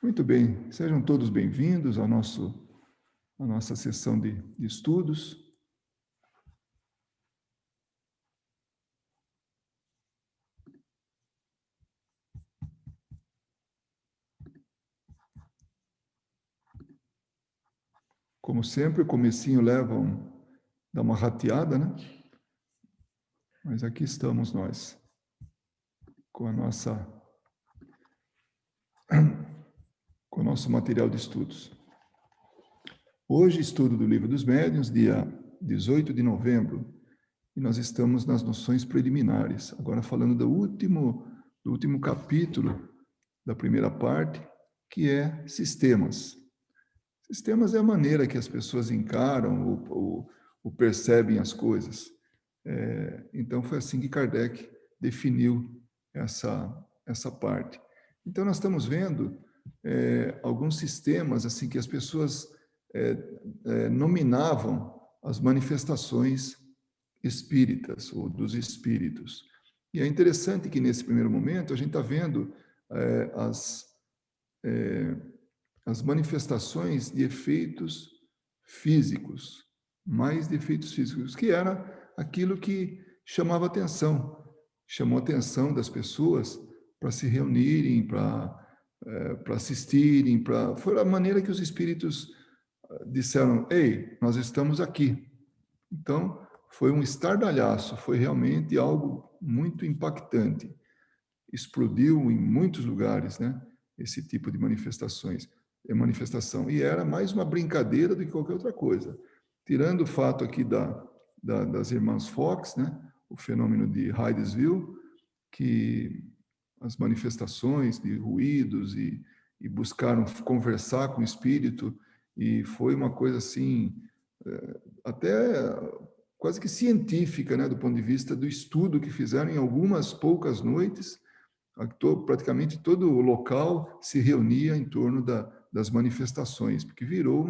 Muito bem, sejam todos bem-vindos à nossa sessão de estudos. Como sempre, o comecinho dá uma rateada, né? Mas aqui estamos nós, com com o nosso material de estudos. Hoje, estudo do Livro dos Médiuns, dia 18 de novembro, e nós estamos nas noções preliminares, agora falando do último capítulo da primeira parte, que é sistemas. Sistemas é a maneira que as pessoas encaram ou percebem as coisas. Então, foi assim que Kardec definiu essa parte. Então, nós estamos vendo alguns sistemas assim que as pessoas nominavam as manifestações espíritas ou dos espíritos. E é interessante que, nesse primeiro momento, a gente está vendo as manifestações de efeitos físicos, mais de efeitos físicos, que era aquilo que chamava chamou a atenção das pessoas para se reunirem, para assistirem, foi a maneira que os espíritos disseram: ei, nós estamos aqui. Então, foi um estardalhaço, foi realmente algo muito impactante. Explodiu em muitos lugares, né? Esse tipo de manifestação. E era mais uma brincadeira do que qualquer outra coisa. Tirando o fato aqui das irmãs Fox, né? O fenômeno de Hydesville, que as manifestações de ruídos e buscaram conversar com o espírito, e foi uma coisa assim, até quase que científica, né? Do ponto de vista do estudo que fizeram em algumas poucas noites. Praticamente todo o local se reunia em torno das manifestações, porque virou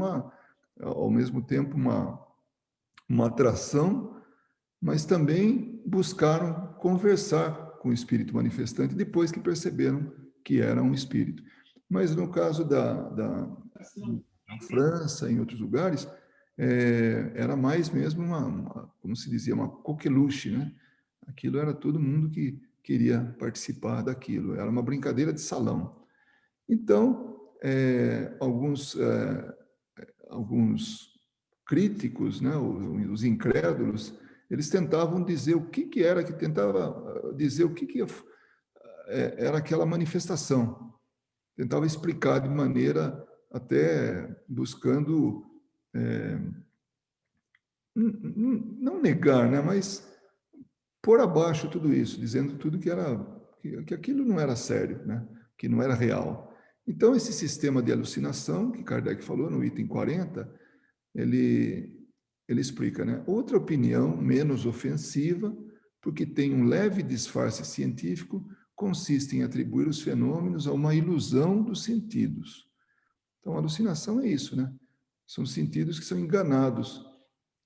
ao mesmo tempo, uma atração, mas também buscaram conversar com o espírito manifestante depois que perceberam que era um espírito. Mas no caso da França, em outros lugares, era mais mesmo como se dizia, uma coqueluche, né? Aquilo era todo mundo que queria participar daquilo, era uma brincadeira de salão. Então, alguns críticos, né, os incrédulos, eles tentavam dizer tentava dizer o que era aquela manifestação, tentava explicar de maneira até buscando não negar, né, mas pôr abaixo tudo isso, dizendo tudo que aquilo não era sério, né? Que não era real. Então, esse sistema de alucinação, que Kardec falou no item 40, ele explica, né? Outra opinião, menos ofensiva, porque tem um leve disfarce científico, consiste em atribuir os fenômenos a uma ilusão dos sentidos. Então, a alucinação é isso, né? São sentidos que são enganados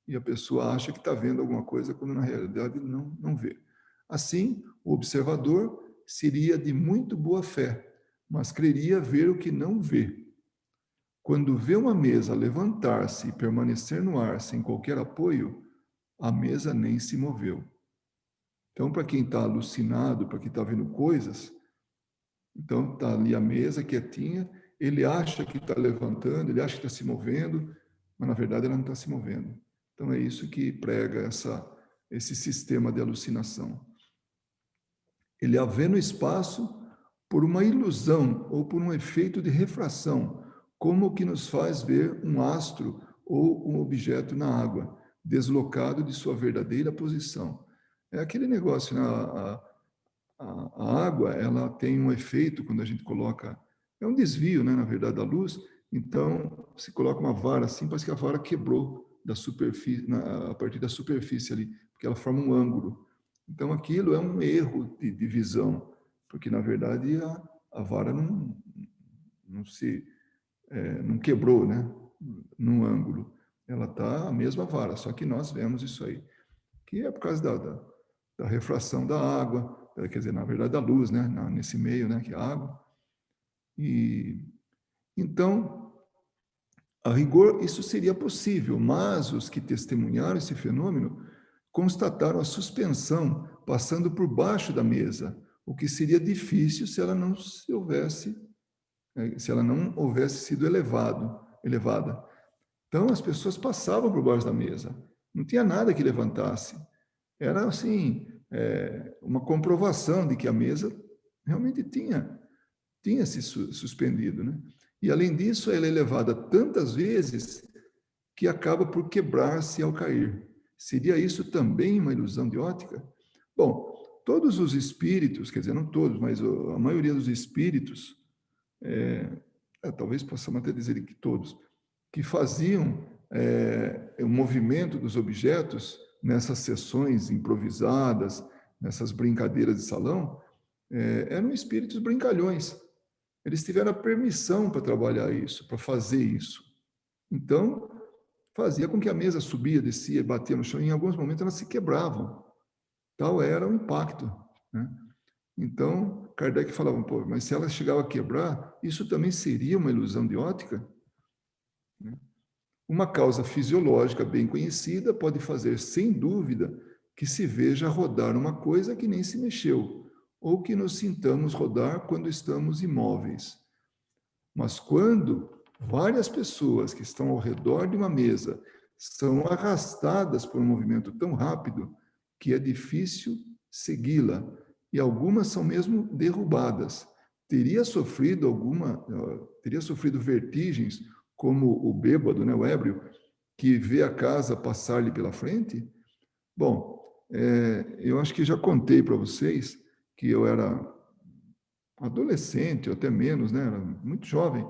e a pessoa acha que está vendo alguma coisa quando na realidade não vê. Assim, o observador seria de muito boa fé, mas creria ver o que não vê. Quando vê uma mesa levantar-se e permanecer no ar sem qualquer apoio, a mesa nem se moveu. Então, para quem está alucinado, para quem está vendo coisas, então está ali a mesa quietinha, ele acha que está levantando, ele acha que está se movendo, mas na verdade ela não está se movendo. Então é isso que prega esse sistema de alucinação. Ele a vê no espaço por uma ilusão ou por um efeito de refração, como o que nos faz ver um astro ou um objeto na água, deslocado de sua verdadeira posição. É aquele negócio, né? A água, ela tem um efeito quando a gente coloca, é um desvio, né, na verdade, da luz. Então, se coloca uma vara assim, parece que a vara quebrou da superfície, a partir da superfície ali, porque ela forma um ângulo. Então, aquilo é um erro de visão, porque, na verdade, a vara não quebrou, né, num ângulo. Ela está a mesma vara, só que nós vemos isso aí, que é por causa da refração da água, quer dizer, na verdade, da luz, né, nesse meio, né, que é a água. E Então, a rigor, isso seria possível, mas os que testemunharam esse fenômeno constataram a suspensão passando por baixo da mesa, o que seria difícil se ela não houvesse sido elevada. Então, as pessoas passavam por baixo da mesa, não tinha nada que levantasse. Era, assim, uma comprovação de que a mesa realmente tinha se suspendido, né? E, além disso, ela é elevada tantas vezes que acaba por quebrar-se ao cair. Seria isso também uma ilusão de ótica? Bom, todos os espíritos, quer dizer, não todos, mas a maioria dos espíritos, talvez possamos até dizer que todos, que faziam o movimento dos objetos nessas sessões improvisadas, nessas brincadeiras de salão, eram espíritos brincalhões. Eles tiveram a permissão para trabalhar isso, para fazer isso. Então, fazia com que a mesa subia, descia, batia no chão, e em alguns momentos elas se quebravam. Tal era o impacto, né? Então, Kardec falava, pô, mas se ela chegava a quebrar, isso também seria uma ilusão de ótica? Uma causa fisiológica bem conhecida pode fazer, sem dúvida, que se veja rodar uma coisa que nem se mexeu, ou que nos sintamos rodar quando estamos imóveis. Mas quando várias pessoas que estão ao redor de uma mesa são arrastadas por um movimento tão rápido que é difícil segui-la, e algumas são mesmo derrubadas, teria sofrido vertigens, como o bêbado, né, o ébrio, que vê a casa passar-lhe pela frente? Bom, eu acho que já contei para vocês que eu era adolescente, ou até menos, né, era muito jovem,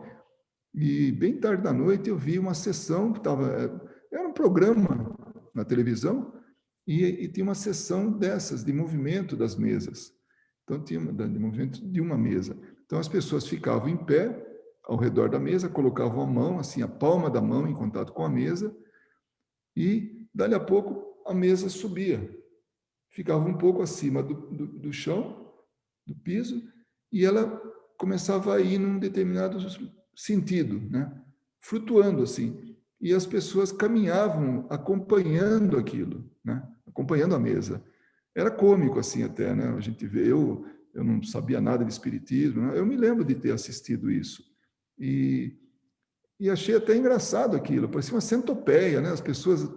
e bem tarde da noite eu vi uma sessão que era um programa na televisão, e tinha uma sessão dessas, de movimento das mesas. Então, tinha de movimento de uma mesa. Então, as pessoas ficavam em pé, ao redor da mesa, colocavam a mão, assim, a palma da mão em contato com a mesa, e, dali a pouco, a mesa subia. Ficava um pouco acima do chão, do piso, e ela começava a ir num determinado sentido, né? Flutuando assim. E as pessoas caminhavam acompanhando aquilo, né? Acompanhando a mesa. Era cômico assim até, né? A gente vê, eu não sabia nada de espiritismo, né? Eu me lembro de ter assistido isso. E achei até engraçado aquilo, parecia uma centopeia, né? As pessoas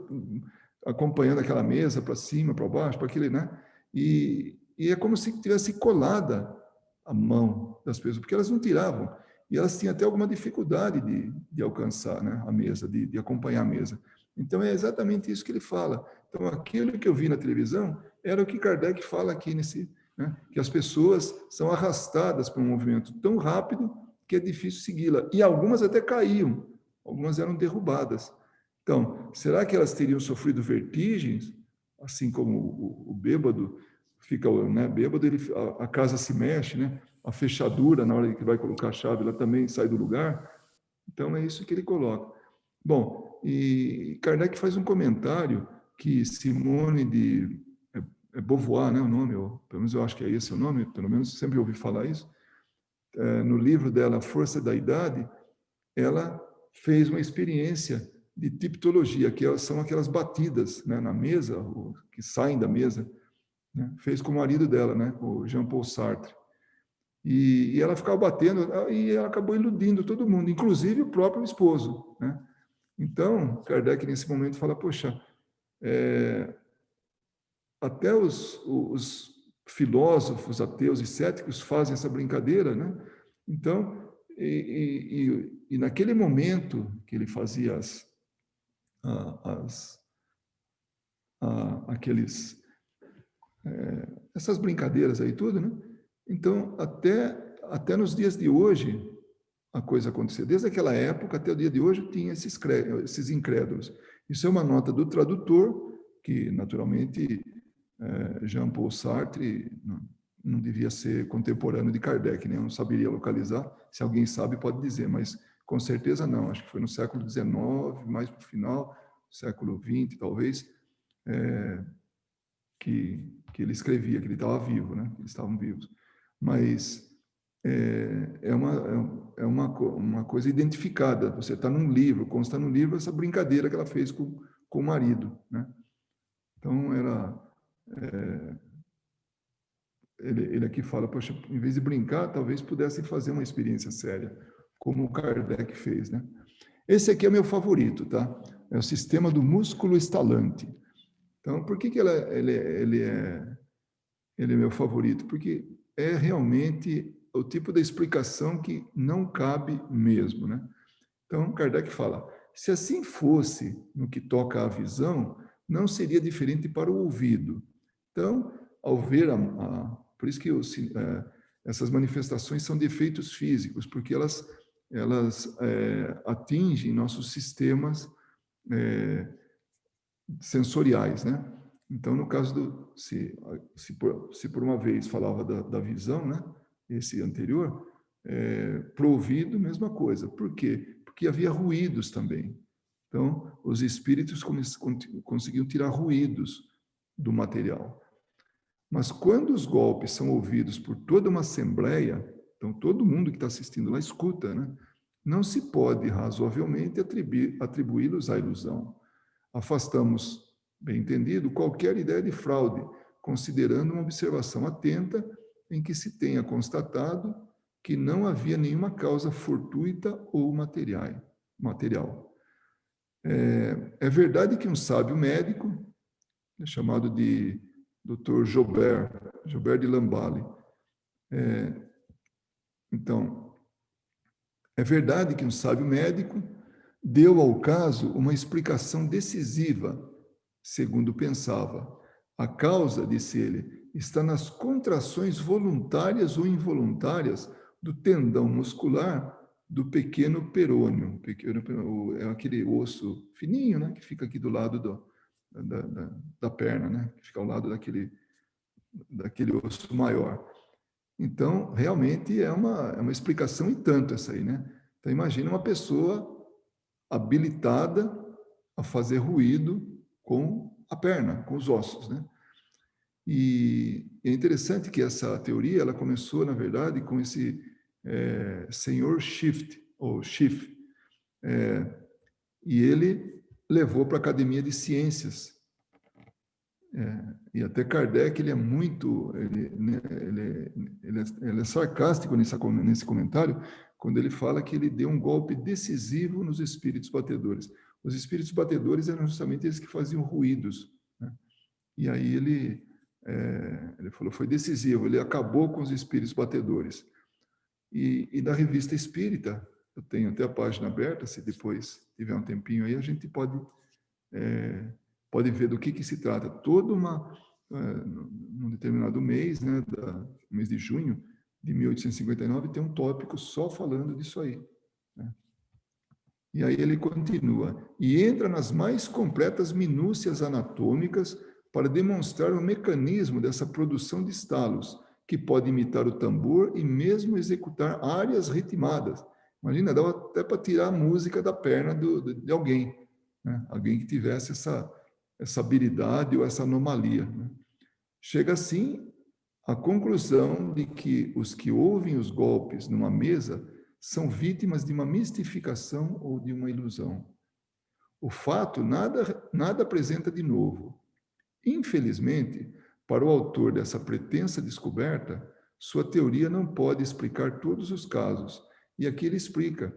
acompanhando aquela mesa para cima, para baixo, para aquele, né? E é como se tivesse colada a mão das pessoas, porque elas não tiravam. E elas tinham até alguma dificuldade de alcançar, né, a mesa, de acompanhar a mesa. Então, é exatamente isso que ele fala. Então, aquilo que eu vi na televisão era o que Kardec fala aqui né, que as pessoas são arrastadas por um movimento tão rápido que é difícil segui-la. E algumas até caíam, algumas eram derrubadas. Então, será que elas teriam sofrido vertigens, assim como o bêbado fica, né, bêbado, a casa se mexe, né? A fechadura, na hora que vai colocar a chave, ela também sai do lugar. Então, é isso que ele coloca. Bom, e Kardec faz um comentário que Simone de Beauvoir, né, o nome, pelo menos eu acho que é esse o nome, pelo menos sempre ouvi falar isso, no livro dela, A Força da Idade, ela fez uma experiência de tipologia, que são aquelas batidas, né, na mesa, que saem da mesa, né? Fez com o marido dela, né, o Jean-Paul Sartre. E ela ficava batendo, e ela acabou iludindo todo mundo, inclusive o próprio esposo, né? Então, Kardec, nesse momento, fala, poxa, até os filósofos ateus e céticos fazem essa brincadeira, né? Então, e naquele momento que ele fazia aqueles essas brincadeiras aí tudo, né? Então, até nos dias de hoje, a coisa aconteceu. Desde aquela época até o dia de hoje, tinha esses incrédulos. Isso é uma nota do tradutor, que, naturalmente, Jean-Paul Sartre não devia ser contemporâneo de Kardec, né? Eu não saberia localizar. Se alguém sabe, pode dizer, mas com certeza não. Acho que foi no século XIX, mais para o final, século XX, talvez, que ele escrevia, que ele estava vivo, né? Eles estavam vivos. Mas uma coisa identificada. Você está num livro, consta no livro essa brincadeira que ela fez com o marido, né? Então, ele aqui fala, poxa, em vez de brincar, talvez pudessem fazer uma experiência séria, como o Kardec fez, né? Esse aqui é meu favorito, tá? É o sistema do músculo estalante. Então, por que ele é meu favorito? Porque é realmente o tipo de explicação que não cabe mesmo, né? Então, Kardec fala, se assim fosse no que toca à visão, não seria diferente para o ouvido. Então, ao ver por isso que essas manifestações são defeitos físicos, porque elas atingem nossos sistemas sensoriais, né? Então, no caso se por uma vez falava da visão, né? Esse anterior, para o ouvido, mesma coisa. Por quê? Porque havia ruídos também. Então, os espíritos conseguiam tirar ruídos do material. Mas quando os golpes são ouvidos por toda uma assembleia, então todo mundo que está assistindo lá escuta, né? Não se pode razoavelmente atribuí-los à ilusão. Afastamos, bem entendido, qualquer ideia de fraude, considerando uma observação atenta em que se tenha constatado que não havia nenhuma causa fortuita ou material. É verdade que um sábio médico, chamado de Dr. Joubert de Lamballe, então, é verdade que um sábio médico deu ao caso uma explicação decisiva, segundo pensava. A causa, disse ele, está nas contrações voluntárias ou involuntárias do tendão muscular do pequeno perônio. É aquele osso fininho, né, que fica aqui do lado da perna, né, que fica ao lado daquele osso maior. Então, realmente é uma explicação e tanto essa aí, né? Então, imagina uma pessoa habilitada a fazer ruído com a perna, com os ossos, né? E é interessante que essa teoria, ela começou, na verdade, com esse senhor Schiff, e ele levou para a Academia de Ciências. E até Kardec, ele é muito, ele é sarcástico nesse comentário, quando ele fala que ele deu um golpe decisivo nos espíritos batedores. Os espíritos batedores eram justamente eles que faziam ruídos, né? E aí ele falou, foi decisivo, ele acabou com os espíritos batedores. E na Revista Espírita, eu tenho até a página aberta, se depois tiver um tempinho aí, a gente pode ver do que se trata. Num determinado mês, né, mês de junho de 1859, tem um tópico só falando disso aí, né? E aí ele continua, e entra nas mais completas minúcias anatômicas para demonstrar o mecanismo dessa produção de estalos, que pode imitar o tambor e mesmo executar áreas ritmadas. Imagina, dava até para tirar a música da perna de alguém, né? Alguém que tivesse essa habilidade ou essa anomalia, né? Chega assim à conclusão de que os que ouvem os golpes numa mesa são vítimas de uma mistificação ou de uma ilusão. O fato nada apresenta de novo. Infelizmente, para o autor dessa pretensa descoberta, sua teoria não pode explicar todos os casos. E aqui ele explica,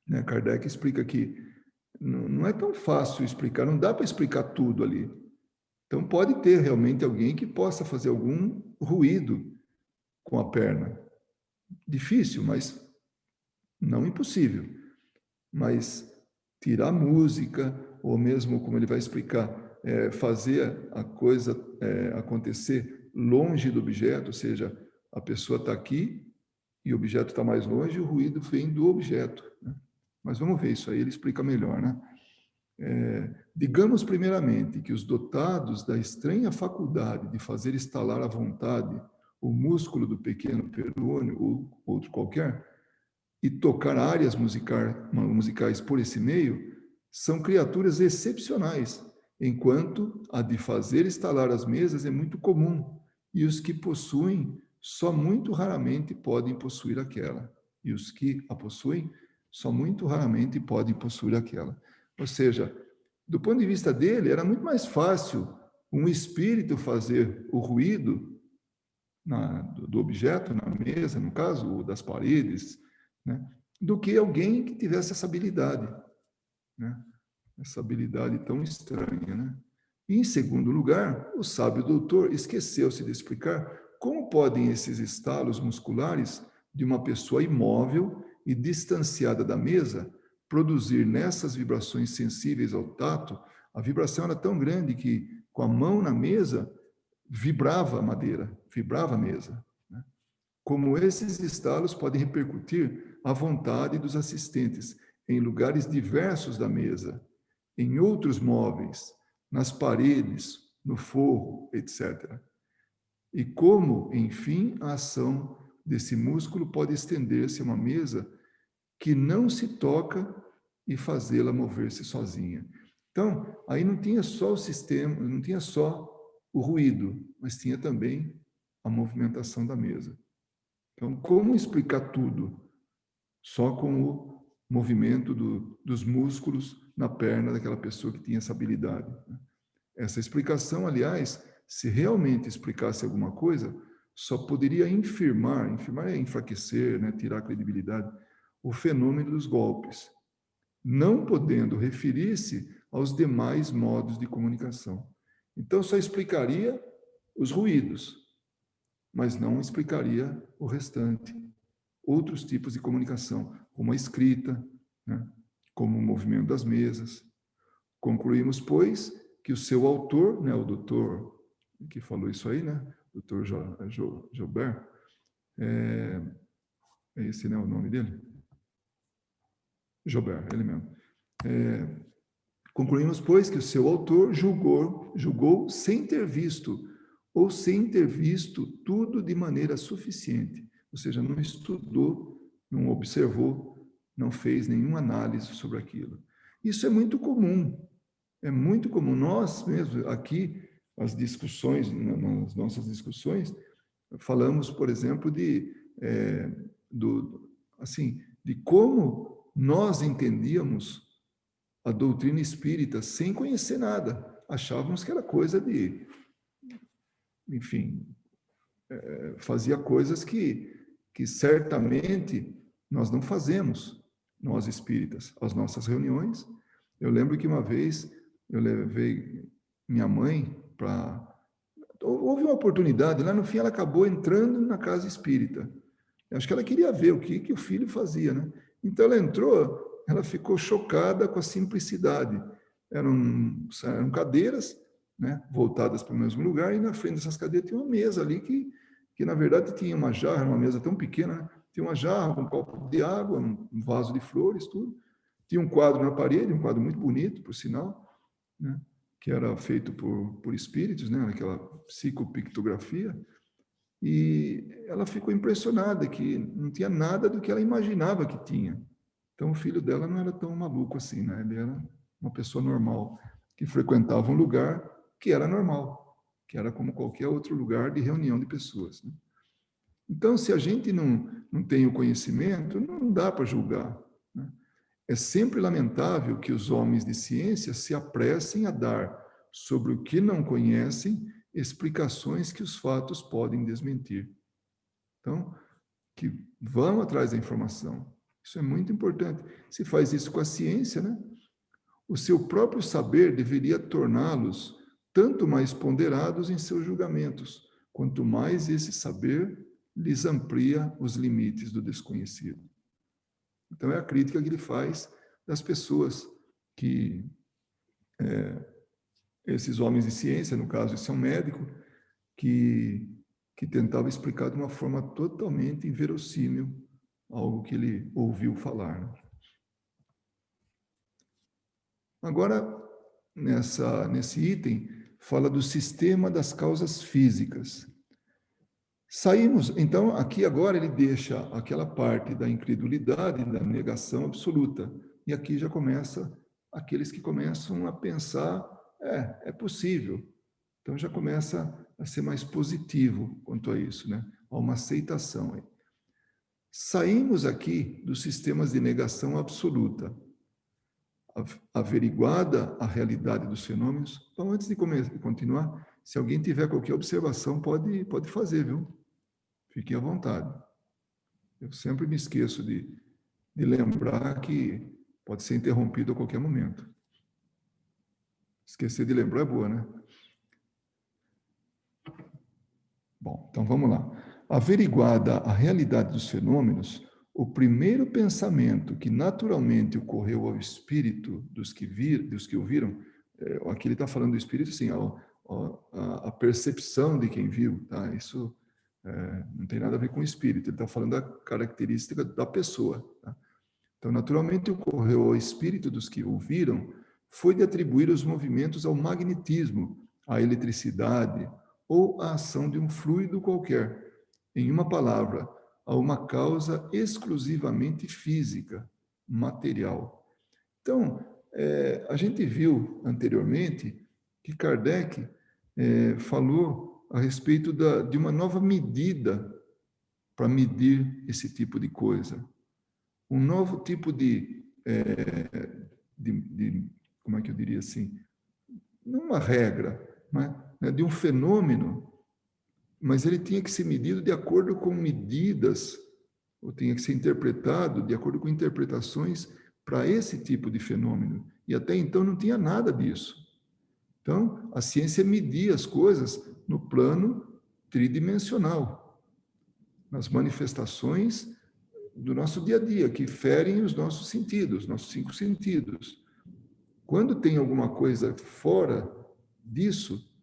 né? Kardec explica que não é tão fácil explicar, não dá para explicar tudo ali. Então, pode ter realmente alguém que possa fazer algum ruído com a perna. Difícil, mas não impossível. Mas tirar música, ou mesmo, como ele vai explicar, fazer a coisa acontecer longe do objeto, ou seja, a pessoa está aqui e o objeto está mais longe e o ruído vem do objeto, né? Mas vamos ver isso aí, ele explica melhor, né? Digamos primeiramente que os dotados da estranha faculdade de fazer estalar à vontade o músculo do pequeno perônio ou outro qualquer e tocar áreas musicais por esse meio são criaturas excepcionais, enquanto a de fazer estalar as mesas é muito comum e os que possuem só muito raramente podem possuir aquela. E os que a possuem, só muito raramente podem possuir aquela. Ou seja, do ponto de vista dele, era muito mais fácil um espírito fazer o ruído do objeto, na mesa, no caso, ou das paredes, né, do que alguém que tivesse essa habilidade, né, essa habilidade tão estranha. Né? E, em segundo lugar, o sábio doutor esqueceu-se de explicar como podem esses estalos musculares de uma pessoa imóvel e distanciada da mesa produzir nessas vibrações sensíveis ao tato. A vibração era tão grande que, com a mão na mesa, vibrava a madeira, vibrava a mesa. Né? Como esses estalos podem repercutir à vontade dos assistentes em lugares diversos da mesa, em outros móveis, nas paredes, no forro, etc. E como, enfim, a ação desse músculo pode estender-se a uma mesa que não se toca e fazê-la mover-se sozinha. Então, aí não tinha só o sistema, não tinha só o ruído, mas tinha também a movimentação da mesa. Então, como explicar tudo? Só com o movimento dos músculos na perna daquela pessoa que tinha essa habilidade. Essa explicação, aliás, se realmente explicasse alguma coisa, só poderia infirmar é enfraquecer, né, tirar a credibilidade, o fenômeno dos golpes, não podendo referir-se aos demais modos de comunicação. Então, só explicaria os ruídos, mas não explicaria o restante. Outros tipos de comunicação, como a escrita, né, como o movimento das mesas. Concluímos, pois, que o seu autor, né, o doutor que falou isso aí, né, doutor Joubert, é esse, né, o nome dele? Joubert, ele mesmo. Concluímos, pois, que o seu autor julgou sem ter visto, ou sem ter visto tudo de maneira suficiente, ou seja, não estudou, não observou, não fez nenhuma análise sobre aquilo. Isso é muito comum. É muito comum. Nós mesmos, aqui, as discussões, nas nossas discussões, falamos, por exemplo, de como nós entendíamos a doutrina espírita sem conhecer nada. Achávamos que era coisa de, enfim, fazia coisas que certamente nós não fazemos, nós espíritas, as nossas reuniões. Eu lembro que uma vez eu levei minha mãe para... Houve uma oportunidade, lá no fim ela acabou entrando na casa espírita. Eu acho que ela queria ver o que o filho fazia, né? Então ela entrou, ela ficou chocada com a simplicidade. Eram cadeiras, né, voltadas para o mesmo lugar, e na frente dessas cadeiras tinha uma mesa ali que na verdade tinha uma jarra, uma mesa tão pequena, né? Tinha uma jarra, um copo de água, um vaso de flores, tudo. Tinha um quadro na parede, um quadro muito bonito, por sinal, né, que era feito por espíritos, né, aquela psicopictografia, e ela ficou impressionada que não tinha nada do que ela imaginava que tinha. Então, o filho dela não era tão maluco assim, né? Ele era uma pessoa normal, que frequentava um lugar que era normal, que era como qualquer outro lugar de reunião de pessoas. Né? Então, se a gente não tem o conhecimento, não dá para julgar. Né? É sempre lamentável que os homens de ciência se apressem a dar, sobre o que não conhecem, explicações que os fatos podem desmentir. Então, que vão atrás da informação. Isso é muito importante. Se faz isso com a ciência, né? O seu próprio saber deveria torná-los tanto mais ponderados em seus julgamentos, quanto mais esse saber lhes amplia os limites do desconhecido. Então, é a crítica que ele faz das pessoas que... esses homens de ciência, no caso, esse é um médico, que tentava explicar de uma forma totalmente inverossímil algo que ele ouviu falar. Né? Agora, nesse item, fala do sistema das causas físicas. Saímos, então, aqui agora ele deixa aquela parte da incredulidade, da negação absoluta, e aqui já começa aqueles que começam a pensar, é possível. Então já começa a ser mais positivo quanto a isso, né? Há uma aceitação aí. Saímos aqui dos sistemas de negação absoluta. Averiguada a realidade dos fenômenos. Então, antes de continuar, se alguém tiver qualquer observação, pode fazer, viu? Fiquem à vontade. Eu sempre me esqueço de lembrar que pode ser interrompido a qualquer momento. Esquecer de lembrar é boa, né? Bom, então vamos lá. Averiguada a realidade dos fenômenos, o primeiro pensamento que naturalmente ocorreu ao espírito dos que ouviram, aqui ele está falando do espírito, sim, a percepção de quem viu, tá? Isso não tem nada a ver com o espírito, ele está falando da característica da pessoa, tá? Então, naturalmente ocorreu ao espírito dos que ouviram, foi de atribuir os movimentos ao magnetismo, à eletricidade, ou à ação de um fluido qualquer. Em uma palavra, a uma causa exclusivamente física, material. Então, a gente viu anteriormente que Kardec falou a respeito de uma nova medida para medir esse tipo de coisa. Um novo tipo como é que eu diria assim? Não uma regra, mas de um fenômeno, mas ele tinha que ser medido de acordo com medidas, ou tinha que ser interpretado de acordo com interpretações para esse tipo de fenômeno. E até então não tinha nada disso. Então, a ciência media as coisas no plano tridimensional, nas manifestações do nosso dia a dia, que ferem os nossos sentidos, nossos 5 sentidos. Quando tem alguma coisa fora disso,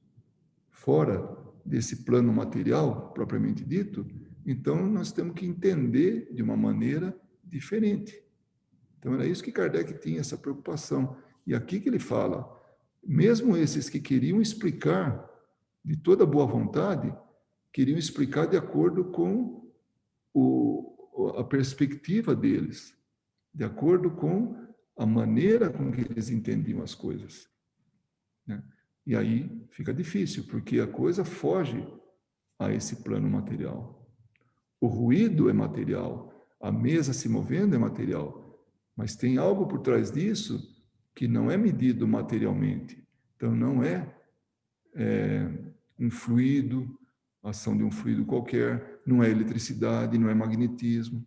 fora desse plano material, propriamente dito, então nós temos que entender de uma maneira diferente. Então era isso que Kardec tinha, essa preocupação. E aqui que ele fala, mesmo esses que queriam explicar de toda boa vontade, queriam explicar de acordo com a perspectiva deles, de acordo com a maneira com que eles entendiam as coisas, né? E aí fica difícil, porque a coisa foge a esse plano material. O ruído é material, a mesa se movendo é material, mas tem algo por trás disso que não é medido materialmente. Então, não é um fluido, a ação de um fluido qualquer, não é eletricidade, não é magnetismo,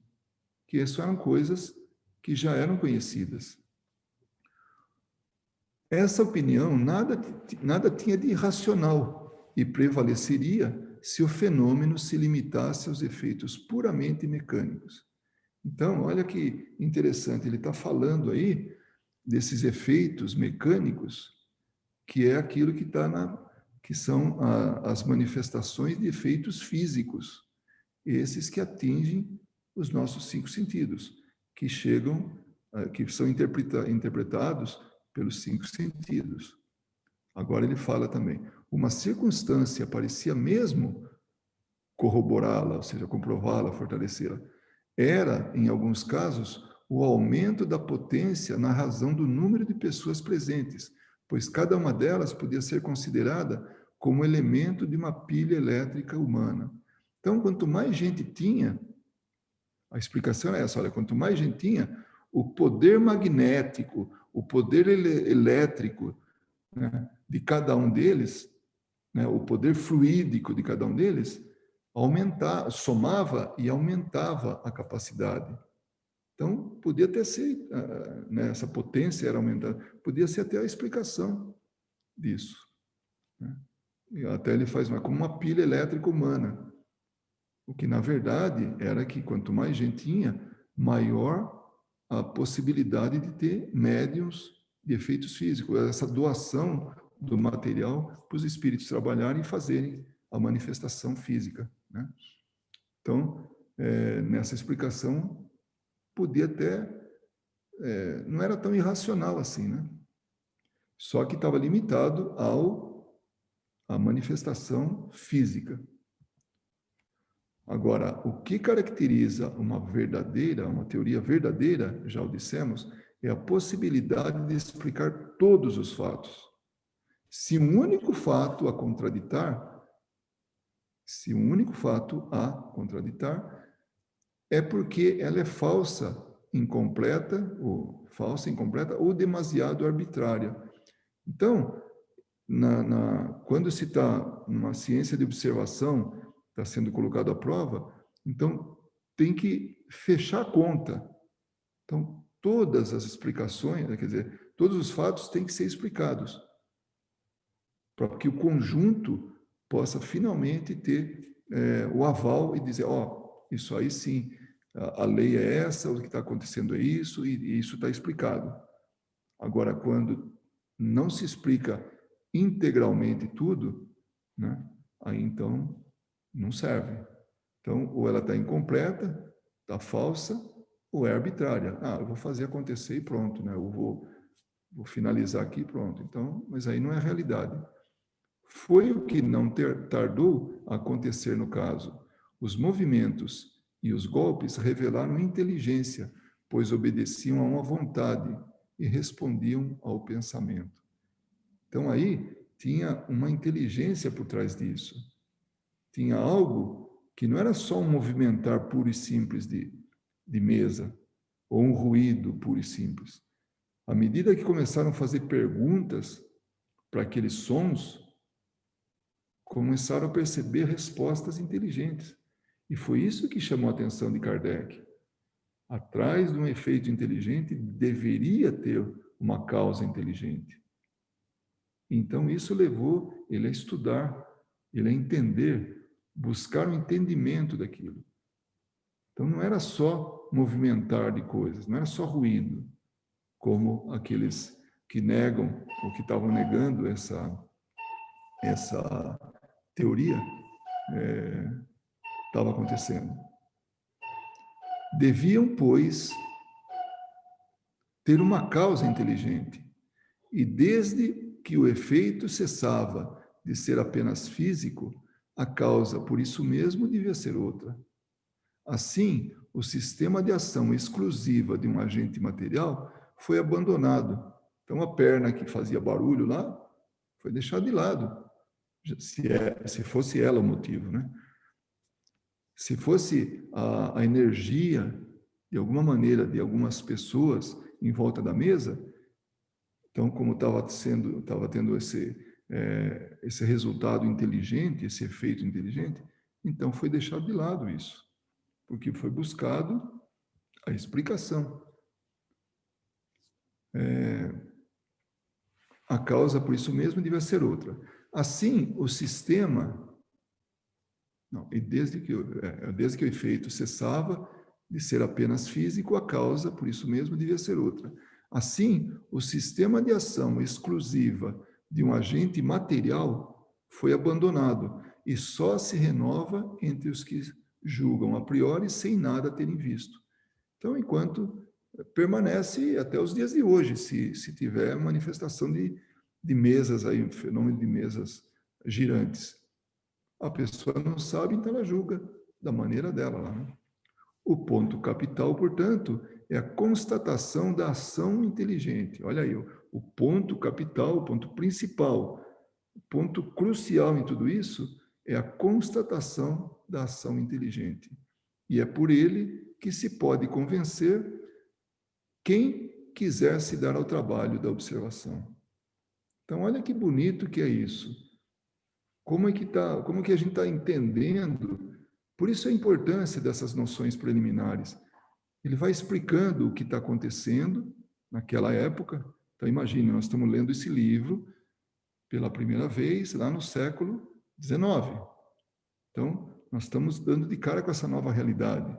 que essas eram coisas que já eram conhecidas. Essa opinião nada tinha de irracional e prevaleceria se o fenômeno se limitasse aos efeitos puramente mecânicos. Então, olha que interessante, ele está falando aí desses efeitos mecânicos, que é aquilo que são as manifestações de efeitos físicos, esses que atingem os nossos 5 sentidos, que chegam, que são interpretados pelos 5 sentidos. Agora ele fala também, uma circunstância parecia mesmo corroborá-la, ou seja, comprová-la, fortalecê-la, era, em alguns casos, o aumento da potência na razão do número de pessoas presentes, pois cada uma delas podia ser considerada como elemento de uma pilha elétrica humana. Então, quanto mais gente tinha, a explicação é essa, olha, quanto mais gente tinha, o poder magnético, o poder elétrico, né, de cada um deles, né, o poder fluídico de cada um deles, somava e aumentava a capacidade. Então, podia até ser, né, essa potência era aumentada, podia ser até a explicação disso, né? E até ele faz como uma pilha elétrica humana, o que, na verdade, era que quanto mais gente tinha, maior a possibilidade de ter médiums de efeitos físicos, essa doação do material para os espíritos trabalharem e fazerem a manifestação física, né? Então, nessa explicação, podia até, não era tão irracional assim, né? Só que estava limitado à manifestação física. Agora, o que caracteriza uma teoria verdadeira, já o dissemos, é a possibilidade de explicar todos os fatos. Se um único fato a contraditar, Se o único fato a contraditar, é porque ela é falsa, incompleta, ou demasiado arbitrária. Então, quando se está numa ciência de observação, está sendo colocado à prova, então tem que fechar a conta. Então, todas as explicações, quer dizer, todos os fatos têm que ser explicados, para que o conjunto possa finalmente ter o aval e dizer, isso aí sim, a lei é essa, o que está acontecendo é isso, e isso está explicado. Agora, quando não se explica integralmente tudo, né, aí então não serve. Então, ou ela está incompleta, está falsa, ou é arbitrária. Eu vou fazer acontecer e pronto, né? Eu vou finalizar aqui e pronto. Então, mas aí não é a realidade. Foi o que não tardou a acontecer no caso. Os movimentos e os golpes revelaram inteligência, pois obedeciam a uma vontade e respondiam ao pensamento. Então aí tinha uma inteligência por trás disso. Tinha algo que não era só um movimentar puro e simples de mesa, ou um ruído puro e simples. À medida que começaram a fazer perguntas para aqueles sons, começaram a perceber respostas inteligentes. E foi isso que chamou a atenção de Kardec. Atrás de um efeito inteligente deveria ter uma causa inteligente. Então isso levou ele a estudar, ele a entender, buscar o entendimento daquilo. Então não era só movimentar de coisas, não era só ruído, como aqueles que negam ou que estavam negando essa teoria estava acontecendo. Deviam, pois, ter uma causa inteligente. E desde que o efeito cessava de ser apenas físico, a causa, por isso mesmo, devia ser outra. Assim, o sistema de ação exclusiva de um agente material foi abandonado. Então, a perna que fazia barulho lá foi deixada de lado, se fosse ela o motivo, né? Se fosse a energia, de alguma maneira, de algumas pessoas em volta da mesa, então, como estava tendo esse resultado inteligente, esse efeito inteligente, então foi deixado de lado isso, porque foi buscado a explicação. A causa, por isso mesmo, devia ser outra. Assim, o sistema... Não, e desde que o efeito cessava de ser apenas físico, a causa, por isso mesmo, devia ser outra. Assim, o sistema de ação exclusiva de um agente material foi abandonado e só se renova entre os que julgam a priori sem nada terem visto. Então, enquanto permanece até os dias de hoje, se tiver manifestação de mesas aí, um fenômeno de mesas girantes. A pessoa não sabe, então ela julga da maneira dela lá, né? O ponto capital, portanto, é a constatação da ação inteligente. Olha aí, o ponto capital, o ponto principal, o ponto crucial em tudo isso é a constatação da ação inteligente. E é por ele que se pode convencer quem quiser se dar ao trabalho da observação. Então, olha que bonito que é isso. Como que a gente está entendendo? Por isso a importância dessas noções preliminares. Ele vai explicando o que está acontecendo naquela época. Então, imagine, nós estamos lendo esse livro pela primeira vez lá no século XIX. Então, nós estamos dando de cara com essa nova realidade.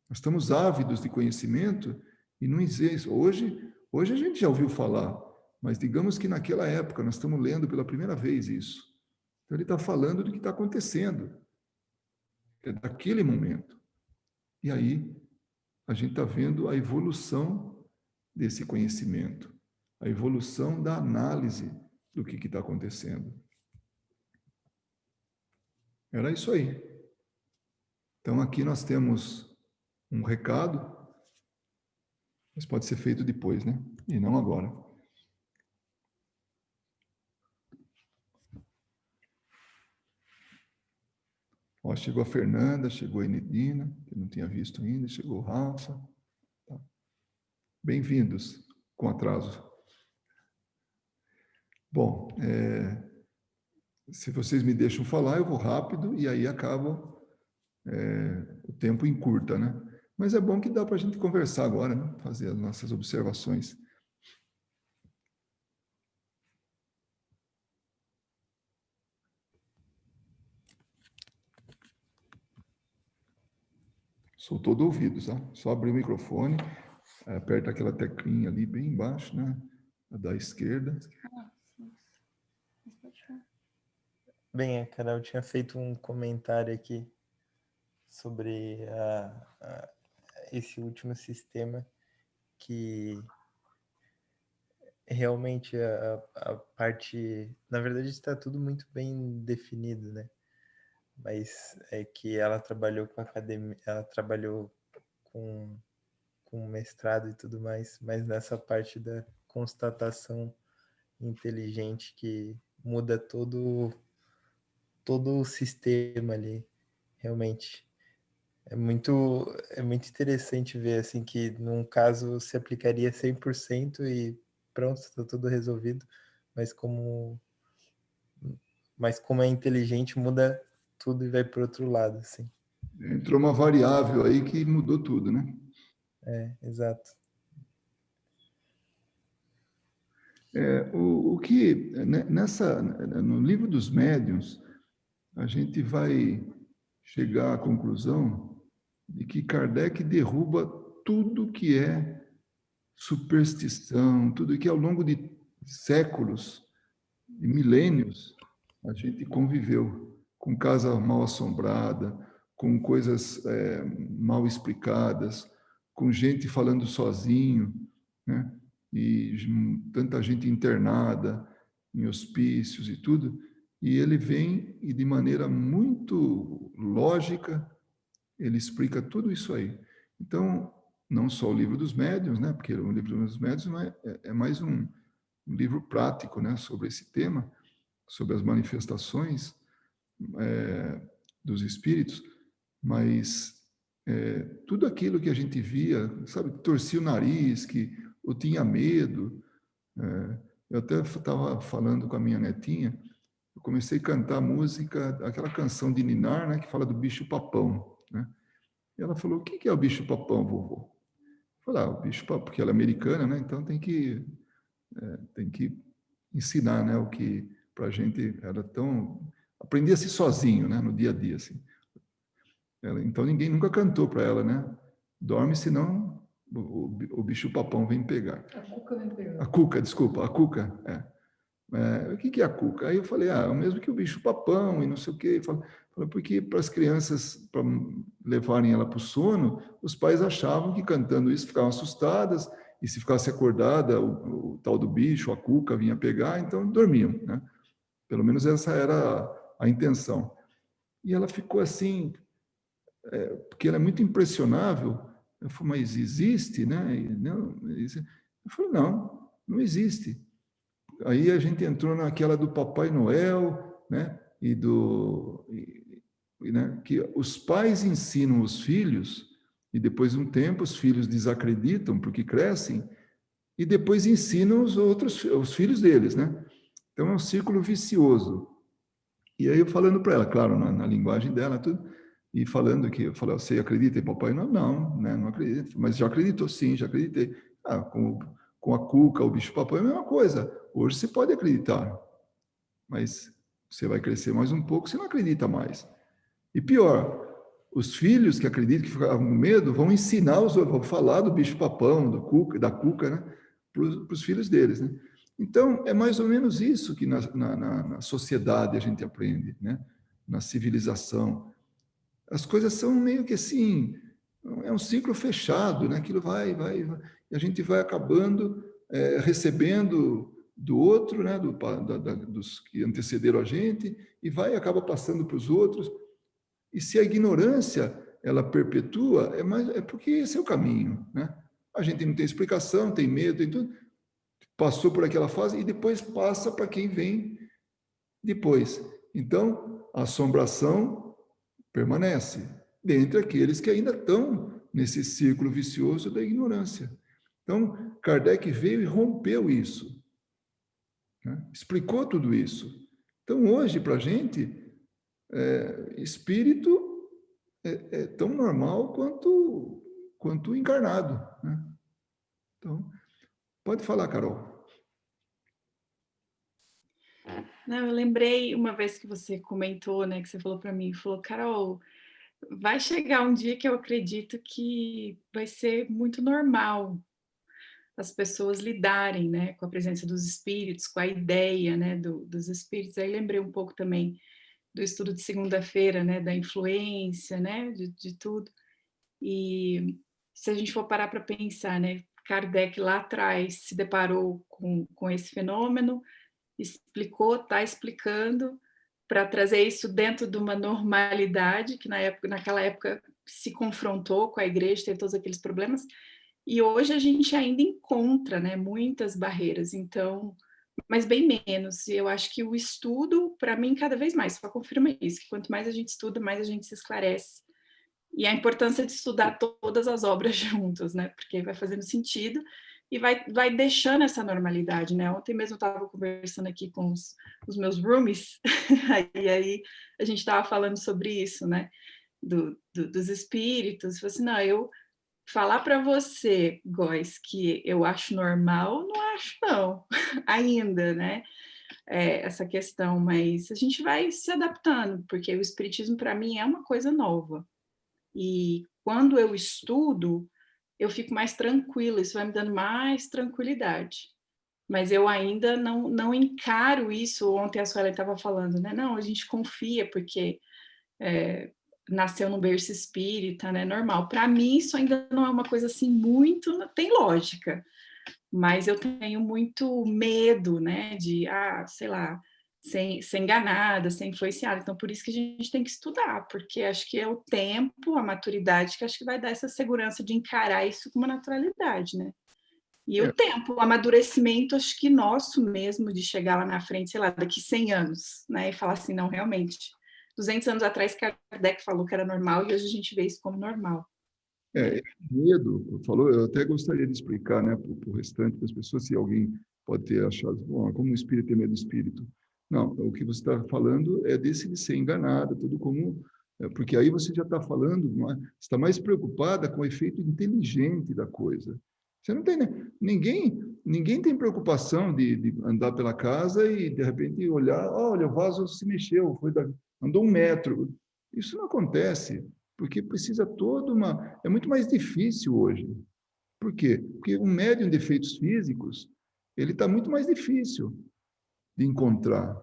Nós estamos ávidos de conhecimento e não existe. Hoje a gente já ouviu falar, mas digamos que naquela época nós estamos lendo pela primeira vez isso. Então, ele está falando do que está acontecendo, é daquele momento. E aí, a gente está vendo a evolução desse conhecimento, a evolução da análise do que está acontecendo. Era isso aí. Então, aqui nós temos um recado, mas pode ser feito depois, né? E não agora. Ó, chegou a Fernanda, chegou a Enedina, que eu não tinha visto ainda, chegou o Rafa. Tá. Bem-vindos, com atraso. Bom, se vocês me deixam falar, eu vou rápido e aí acabo, o tempo encurta, né? Mas é bom que dá para a gente conversar agora, né? Fazer as nossas observações. Sou todo ouvido, tá? Só abrir o microfone, aperta aquela teclinha ali bem embaixo, né? A da esquerda. Bem, a Carol tinha feito um comentário aqui sobre esse último sistema, que realmente a parte... Na verdade, está tudo muito bem definido, né? Mas é que ela trabalhou com academia, ela trabalhou com mestrado e tudo mais, mas nessa parte da constatação inteligente que muda todo o sistema ali, realmente. É muito interessante ver assim que num caso se aplicaria 100% e pronto, está tudo resolvido, mas como é inteligente, muda tudo e vai para outro lado, assim. Entrou uma variável aí que mudou tudo, né? Exato. O que, no livro dos médiuns, a gente vai chegar à conclusão de que Kardec derruba tudo que é superstição, tudo que ao longo de séculos, de milênios, a gente conviveu com casa mal assombrada, com coisas mal explicadas, com gente falando sozinho, né? E tanta gente internada em hospícios e tudo, e ele vem e de maneira muito lógica ele explica tudo isso aí. Então, não só o livro dos médiuns, né? Porque o livro dos médiuns não é mais um livro prático, né? Sobre esse tema, sobre as manifestações dos espíritos, mas tudo aquilo que a gente via, sabe, que torcia o nariz, que eu tinha medo. Eu até estava falando com a minha netinha, eu comecei a cantar música, aquela canção de Ninar, né, que fala do bicho-papão, né? E ela falou, o que é o bicho-papão, vovô? Eu falei, o bicho-papão, porque ela é americana, né? Então tem que ensinar, né? O que para a gente era tão... Aprendia-se sozinho, né? No dia a dia, assim. Então ninguém nunca cantou para ela, né? Dorme, senão o bicho-papão vem pegar. A Cuca vem pegar. A Cuca, desculpa, a Cuca, o que é a Cuca? Aí eu falei, o mesmo que o bicho-papão e não sei o quê. Falei, porque para as crianças, para levarem ela para o sono, os pais achavam que cantando isso ficavam assustadas, e se ficasse acordada, o tal do bicho, a Cuca, vinha pegar, então dormiam, né? Pelo menos essa era a intenção. E ela ficou assim, porque ela é muito impressionável. Eu falei, mas existe, né? Não, eu falei, não existe. Aí a gente entrou naquela do Papai Noel, né? Né? Que os pais ensinam os filhos e depois de um tempo os filhos desacreditam porque crescem e depois ensinam os filhos deles, né? Então é um círculo vicioso. E aí eu falando para ela, claro, na linguagem dela, tudo, e falando que eu falei, você acredita em Papai Noel? Não, né? Não acredito, mas já acreditou sim, já acreditei. Com a Cuca, o bicho papai é a mesma coisa. Hoje você pode acreditar, mas você vai crescer mais um pouco, você não acredita mais. E pior, os filhos que acreditam, que ficavam com medo, vão ensinar os outros, vão falar do bicho papão, da Cuca, né? Para os filhos deles, né? Então, é mais ou menos isso que na sociedade a gente aprende, né? Na civilização. As coisas são meio que assim, é um ciclo fechado, né? Aquilo vai, e a gente vai acabando recebendo do outro, né? Dos que antecederam a gente, e vai e acaba passando para os outros. E se a ignorância ela perpetua, é porque esse é o caminho, né? A gente não tem explicação, tem medo, tem tudo. Passou por aquela fase e depois passa para quem vem depois. Então, a assombração permanece, dentre aqueles que ainda estão nesse círculo vicioso da ignorância. Então, Kardec veio e rompeu isso, né? Explicou tudo isso. Então, hoje, para a gente, espírito é tão normal quanto encarnado, né? Então, pode falar, Carol. Não, eu lembrei uma vez que você comentou, né, que você falou para mim, falou, Carol, vai chegar um dia que eu acredito que vai ser muito normal as pessoas lidarem, né, com a presença dos espíritos, com a ideia, né, dos espíritos. Aí lembrei um pouco também do estudo de segunda-feira, né, da influência, né, de tudo. E se a gente for parar para pensar, né, Kardec lá atrás se deparou com esse fenômeno, explicou, está explicando para trazer isso dentro de uma normalidade que naquela época se confrontou com a igreja, teve todos aqueles problemas, e hoje a gente ainda encontra, né, muitas barreiras, então, mas bem menos. E eu acho que o estudo, para mim, cada vez mais só confirma isso, que quanto mais a gente estuda, mais a gente se esclarece. E a importância de estudar todas as obras juntas, né? Porque vai fazendo sentido e vai deixando essa normalidade, né? Ontem mesmo eu estava conversando aqui com os meus roomies, e aí a gente estava falando sobre isso, né? Dos espíritos. Falei assim, não, eu falar para você, Góis, que eu acho normal, não acho não, ainda, né? Essa questão, mas a gente vai se adaptando, porque o espiritismo para mim é uma coisa nova. E quando eu estudo, eu fico mais tranquila, isso vai me dando mais tranquilidade. Mas eu ainda não encaro isso. Ontem a Suelen estava falando, né? Não, a gente confia porque nasceu no berço espírita, né? Normal. Para mim, isso ainda não é uma coisa assim muito. Tem lógica, mas eu tenho muito medo, né? De, sei lá, ser enganada, ser influenciada. Então, por isso que a gente tem que estudar, porque acho que é o tempo, a maturidade, que acho que vai dar essa segurança de encarar isso com uma naturalidade, né? E o tempo, o amadurecimento, acho que nosso mesmo, de chegar lá na frente, sei lá, daqui 100 anos, né? E falar assim, não, realmente, 200 anos atrás, Kardec falou que era normal e hoje a gente vê isso como normal. Esse medo, falou, eu até gostaria de explicar, né, para o restante das pessoas, se alguém pode ter achado, bom, como o espírito tem medo do espírito. Não, o que você está falando é desse de ser enganado, tudo como. Porque aí você já está falando, você está mais preocupada com o efeito inteligente da coisa. Você não tem, né? Ninguém tem preocupação de andar pela casa e, de repente, olhar, olha, o vaso se mexeu, andou 1 metro. Isso não acontece, porque precisa toda uma. É muito mais difícil hoje. Por quê? Porque um médium de efeitos físicos, ele está muito mais difícil de encontrar,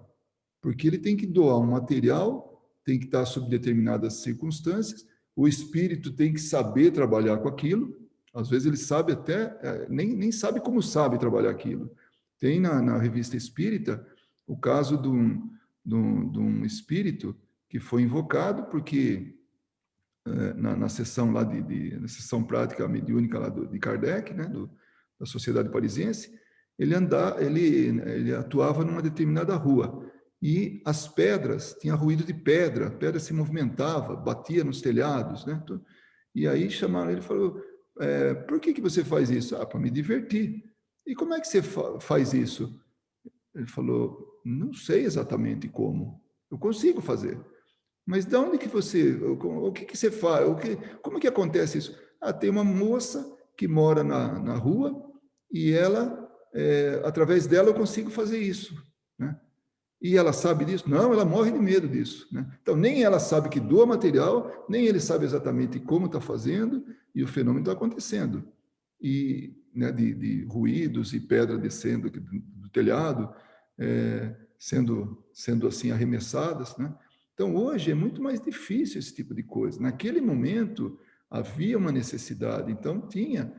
porque ele tem que doar um material, tem que estar sob determinadas circunstâncias, o espírito tem que saber trabalhar com aquilo, às vezes ele sabe até, nem sabe como sabe trabalhar aquilo. Tem na revista Espírita o caso de um espírito que foi invocado porque na sessão lá na sessão prática mediúnica lá de Kardec, né, da Sociedade Parisiense, ele atuava numa determinada rua e as pedras, tinha ruído de pedra, a pedra se movimentava, batia nos telhados, né? E aí chamaram ele e falou, por que você faz isso? Para me divertir. E como é que você faz isso? Ele falou, não sei exatamente como, eu consigo fazer. Mas de onde que você, o que você faz, como que acontece isso? Tem uma moça que mora na rua e ela, através dela eu consigo fazer isso, né? E ela sabe disso? Não, ela morre de medo disso, né? Então, nem ela sabe que doa material, nem ele sabe exatamente como está fazendo, e o fenômeno está acontecendo. E, né, de ruídos e pedra descendo do telhado, sendo assim arremessadas, né? Então, hoje é muito mais difícil esse tipo de coisa. Naquele momento, havia uma necessidade. Então, tinha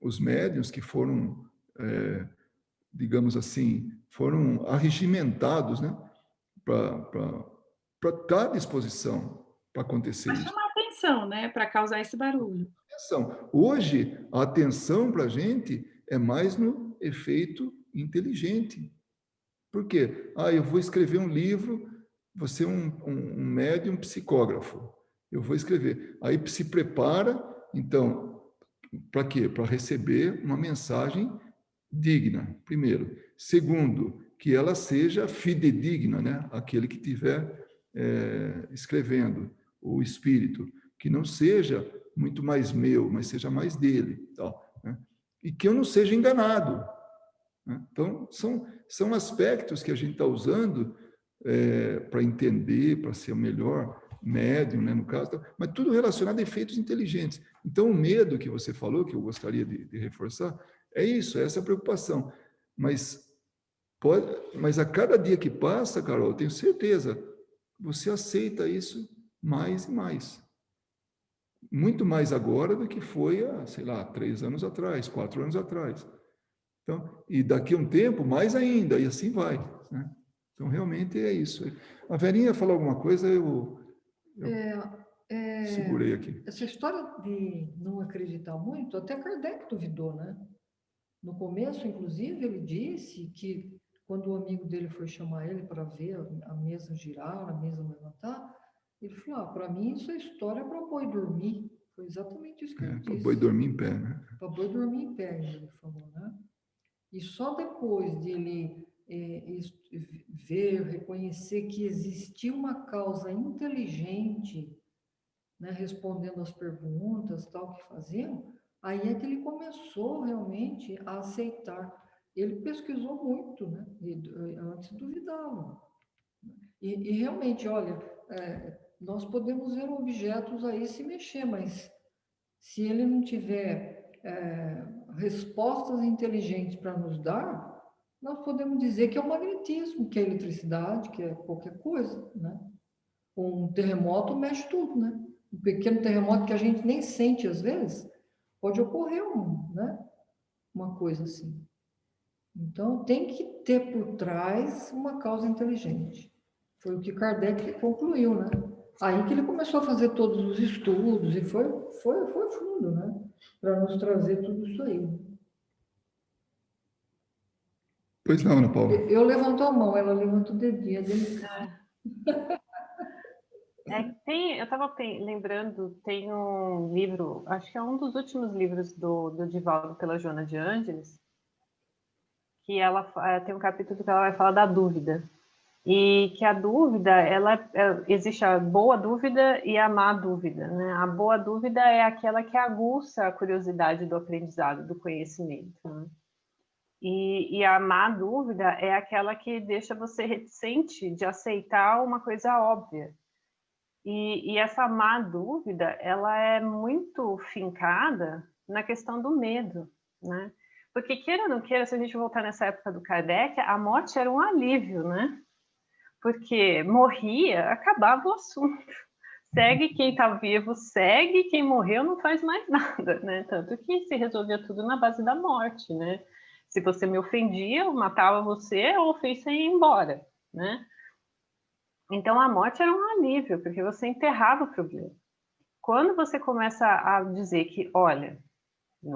os médiuns que foram, digamos assim, foram arregimentados, né, para estar à disposição para acontecer Para isso. chamar atenção, né? Para causar esse barulho. Hoje, a atenção para a gente é mais no efeito inteligente. Por quê? Eu vou escrever um livro você é um médium psicógrafo. Eu vou escrever. Aí se prepara, então, para quê? Para receber uma mensagem digna, primeiro. Segundo, que ela seja fidedigna, né? Aquele que estiver escrevendo, o espírito, que não seja muito mais meu, mas seja mais dele, tal, né? E que eu não seja enganado, né? Então, são aspectos que a gente está usando para entender, para ser o melhor médium, né, no caso, mas tudo relacionado a efeitos inteligentes. Então, o medo que você falou, que eu gostaria de reforçar, é isso, é essa preocupação. Mas a cada dia que passa, Carol, eu tenho certeza, você aceita isso mais e mais. Muito mais agora do que foi há, sei lá, 3 anos atrás, 4 anos atrás. Então, e daqui a um tempo, mais ainda, e assim vai, né? Então, realmente é isso. A Verinha falou alguma coisa, eu segurei aqui. Essa história de não acreditar muito, até Kardec duvidou, né? No começo, inclusive, ele disse que quando o amigo dele foi chamar ele para ver a mesa girar, a mesa levantar, ele falou, para mim isso é história para boi dormir. Foi exatamente isso que ele disse. Para boi dormir em pé, né? Para boi dormir em pé, ele falou, né? E só depois de ele ver, reconhecer que existia uma causa inteligente, né, respondendo as perguntas, tal, que faziam, aí é que ele começou realmente a aceitar. Ele pesquisou muito, né? Antes duvidava. E realmente, olha, nós podemos ver objetos aí se mexer, mas se ele não tiver respostas inteligentes para nos dar, nós podemos dizer que é o magnetismo, que é a eletricidade, que é qualquer coisa, né? Um terremoto mexe tudo, né? Um pequeno terremoto que a gente nem sente às vezes, pode ocorrer né? Uma coisa assim. Então, tem que ter por trás uma causa inteligente. Foi o que Kardec concluiu, né? Aí que ele começou a fazer todos os estudos e foi fundo, né? Para nos trazer tudo isso aí. Pois não, Ana Paula. Eu levanto a mão, ela levanta o dedinho. Eu estava lembrando, tem um livro, acho que é um dos últimos livros do Divaldo pela Joana de Ângeles, que ela tem um capítulo que ela vai falar da dúvida. E que a dúvida, existe a boa dúvida e a má dúvida, né? A boa dúvida é aquela que aguça a curiosidade do aprendizado, do conhecimento, né? E a má dúvida é aquela que deixa você reticente de aceitar uma coisa óbvia. E essa má dúvida, ela é muito fincada na questão do medo, né? Porque, queira ou não queira, se a gente voltar nessa época do Kardec, a morte era um alívio, né? Porque morria, acabava o assunto. Segue quem está vivo, segue quem morreu, não faz mais nada, né? Tanto que se resolvia tudo na base da morte, né? Se você me ofendia, eu matava você ou fez você ir embora, né? Então a morte era um alívio, porque você enterrava o problema. Quando você começa a dizer que, olha,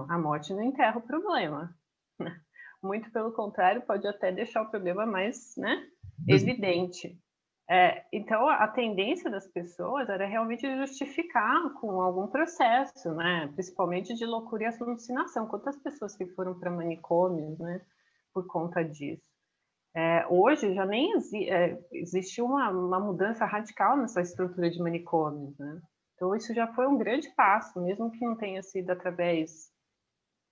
a morte não enterra o problema, né? Muito pelo contrário, pode até deixar o problema mais, né, evidente. Então, a tendência das pessoas era realmente justificar com algum processo, né? Principalmente de loucura e alucinação. Quantas pessoas que foram para manicômios, né, por conta disso? Hoje já nem existiu uma mudança radical nessa estrutura de manicômios, né? Então, isso já foi um grande passo, mesmo que não tenha sido através,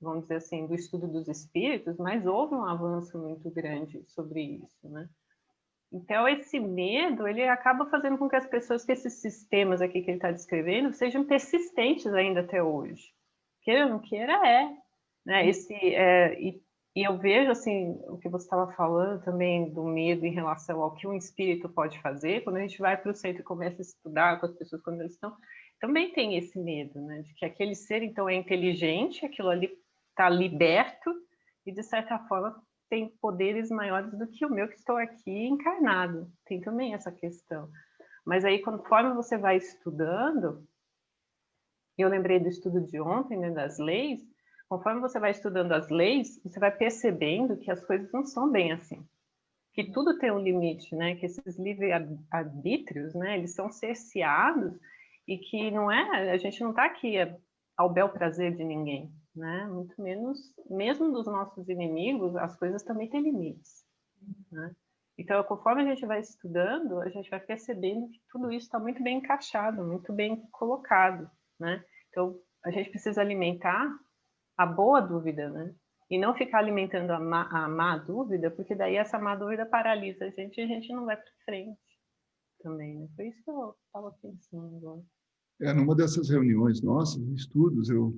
vamos dizer assim, do estudo dos espíritos, mas houve um avanço muito grande sobre isso, né? Então, esse medo, ele acaba fazendo com que as pessoas, que esses sistemas aqui que ele está descrevendo, sejam persistentes ainda até hoje. Queira ou não queira, né? E eu vejo, assim, o que você estava falando também do medo em relação ao que um espírito pode fazer, quando a gente vai para o centro e começa a estudar com as pessoas quando eles estão, também tem esse medo, né? De que aquele ser, então, é inteligente, aquilo ali está liberto e, de certa forma, tem poderes maiores do que o meu que estou aqui encarnado. Tem também essa questão. Mas aí, conforme você vai estudando, eu lembrei do estudo de ontem, né, das leis, conforme você vai estudando as leis, você vai percebendo que as coisas não são bem assim. que tudo tem um limite, né? Que esses livre-arbítrios, né? Eles são cerceados e que não é, a gente não está aqui ao bel prazer de ninguém, né? Muito menos, mesmo dos nossos inimigos, as coisas também têm limites, né? Então, conforme a gente vai estudando, a gente vai percebendo que tudo isso está muito bem encaixado, muito bem colocado, né? Então, a gente precisa alimentar a boa dúvida, né? E não ficar alimentando a má dúvida, porque daí essa má dúvida paralisa a gente e a gente não vai para frente também, né? Foi isso que eu estava pensando agora. Numa dessas reuniões nossas, estudos, eu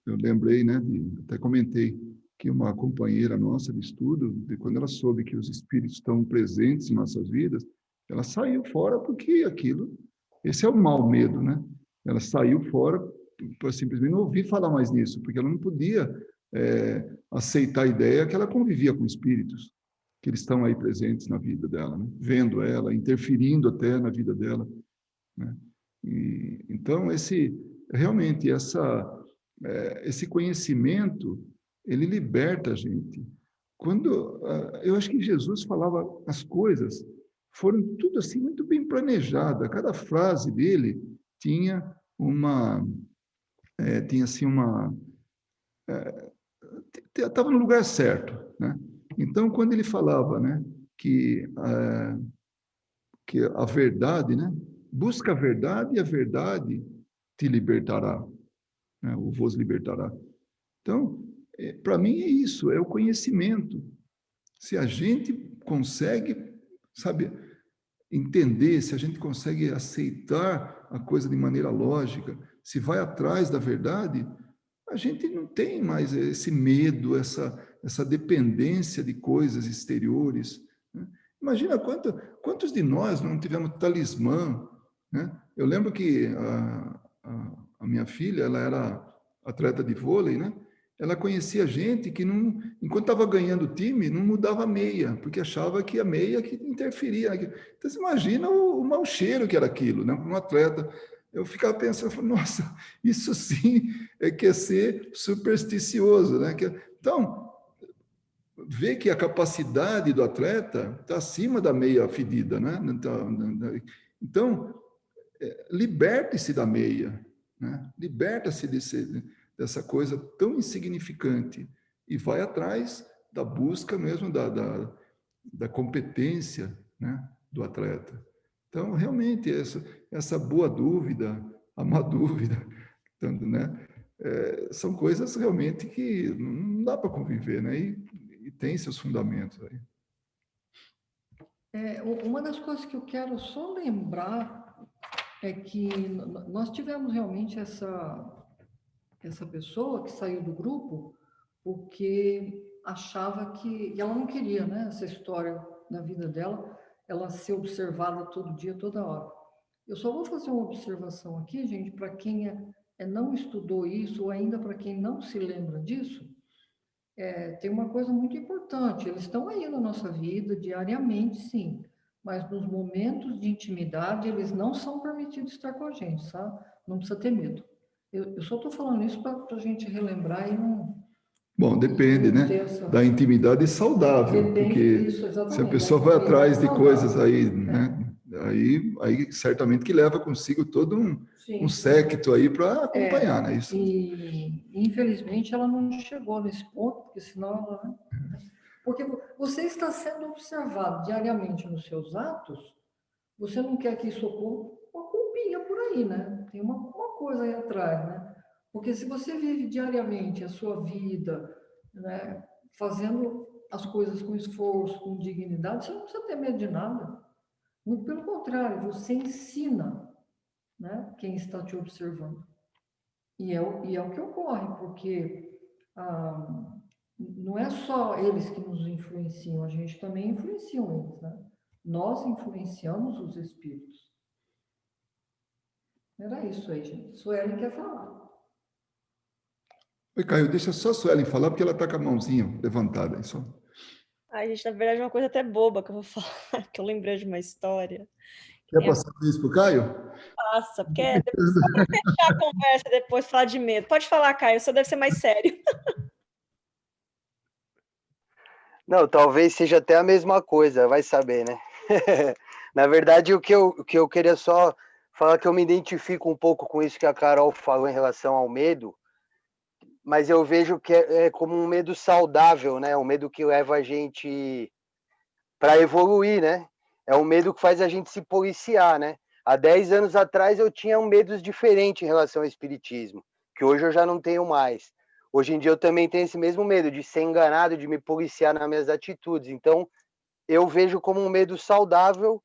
lembrei, né, até comentei que uma companheira nossa de estudo, quando ela soube que os espíritos estão presentes em nossas vidas, ela saiu fora porque esse é o mau medo, né? Ela saiu fora para simplesmente não ouvir falar mais nisso, porque ela não podia aceitar a ideia que ela convivia com espíritos, que eles estão aí presentes na vida dela, né? Vendo ela, interferindo até na vida dela, né? Então, realmente, esse conhecimento, ele liberta a gente. Eu acho que Jesus falava as coisas, foram tudo assim muito bem planejada. Cada frase dele tinha assim estava no lugar certo, né? Então, quando ele falava, né, que a verdade, né, busca a verdade e a verdade te libertará, né, ou vos libertará. Então, para mim é isso, é o conhecimento. Se a gente consegue, sabe, entender, se a gente consegue aceitar a coisa de maneira lógica, se vai atrás da verdade, a gente não tem mais esse medo, essa dependência de coisas exteriores, né? Imagina quantos de nós não tivemos talismã, né? Eu lembro que a minha filha, ela era atleta de vôlei, né? Ela conhecia gente que, não, enquanto estava ganhando o time, não mudava a meia, porque achava que a meia que interferia. Então, você imagina o mau cheiro que era aquilo, né? Um atleta. Eu ficava pensando, nossa, isso sim é ser supersticioso, né? Então, vê que a capacidade do atleta está acima da meia fedida, né? Então, liberte-se da meia, né? Liberta-se dessa coisa tão insignificante e vai atrás da busca mesmo da competência, né, do atleta. Então, realmente, essa boa dúvida, a má dúvida, tanto, né, são coisas realmente que não dá para conviver, né? E tem seus fundamentos aí. Uma das coisas que eu quero só lembrar é que nós tivemos realmente essa pessoa que saiu do grupo porque achava que ela não queria, né, essa história na vida dela, ela ser observada todo dia, toda hora. Eu só vou fazer uma observação aqui, gente, para quem não estudou isso, ou ainda para quem não se lembra disso, tem uma coisa muito importante, eles estão aí na nossa vida diariamente, sim, mas nos momentos de intimidade, eles não são permitidos estar com a gente, sabe? Não precisa ter medo. Eu só estou falando isso para a gente relembrar e não... Bom, depende, né? Da intimidade saudável, porque se a pessoa vai atrás de coisas aí, né? Aí certamente que leva consigo todo um séquito aí para acompanhar, né? Isso. E infelizmente ela não chegou nesse ponto, porque senão ela... Porque você está sendo observado diariamente nos seus atos, você não quer que isso ocorra uma culpinha por aí, né? Tem uma coisa aí atrás, né? Porque se você vive diariamente a sua vida, né, fazendo as coisas com esforço, com dignidade, você não precisa ter medo de nada. Muito pelo contrário, você ensina, né, quem está te observando. E é o que ocorre, porque não é só eles que nos influenciam, a gente também influencia eles, né? Nós influenciamos os espíritos. Era isso aí, gente. Suelen quer falar. Oi, Caio, deixa só a Suelen falar, porque ela está com a mãozinha levantada. Só. Ai, gente, na verdade é uma coisa até boba que eu vou falar, que eu lembrei de uma história. Quer passar isso para o Caio? Passa, porque só para fechar a conversa depois, falar de medo. Pode falar, Caio, só deve ser mais sério. Não, talvez seja até a mesma coisa, vai saber, né? Na verdade, o que eu queria só falar que eu me identifico um pouco com isso que a Carol falou em relação ao medo, mas eu vejo que é como um medo saudável, né? Um medo que leva a gente para evoluir, né? É um medo que faz a gente se policiar, né? Há 10 anos atrás eu tinha um medo diferente em relação ao espiritismo, que hoje eu já não tenho mais. Hoje em dia eu também tenho esse mesmo medo de ser enganado, de me policiar nas minhas atitudes. Então, eu vejo como um medo saudável,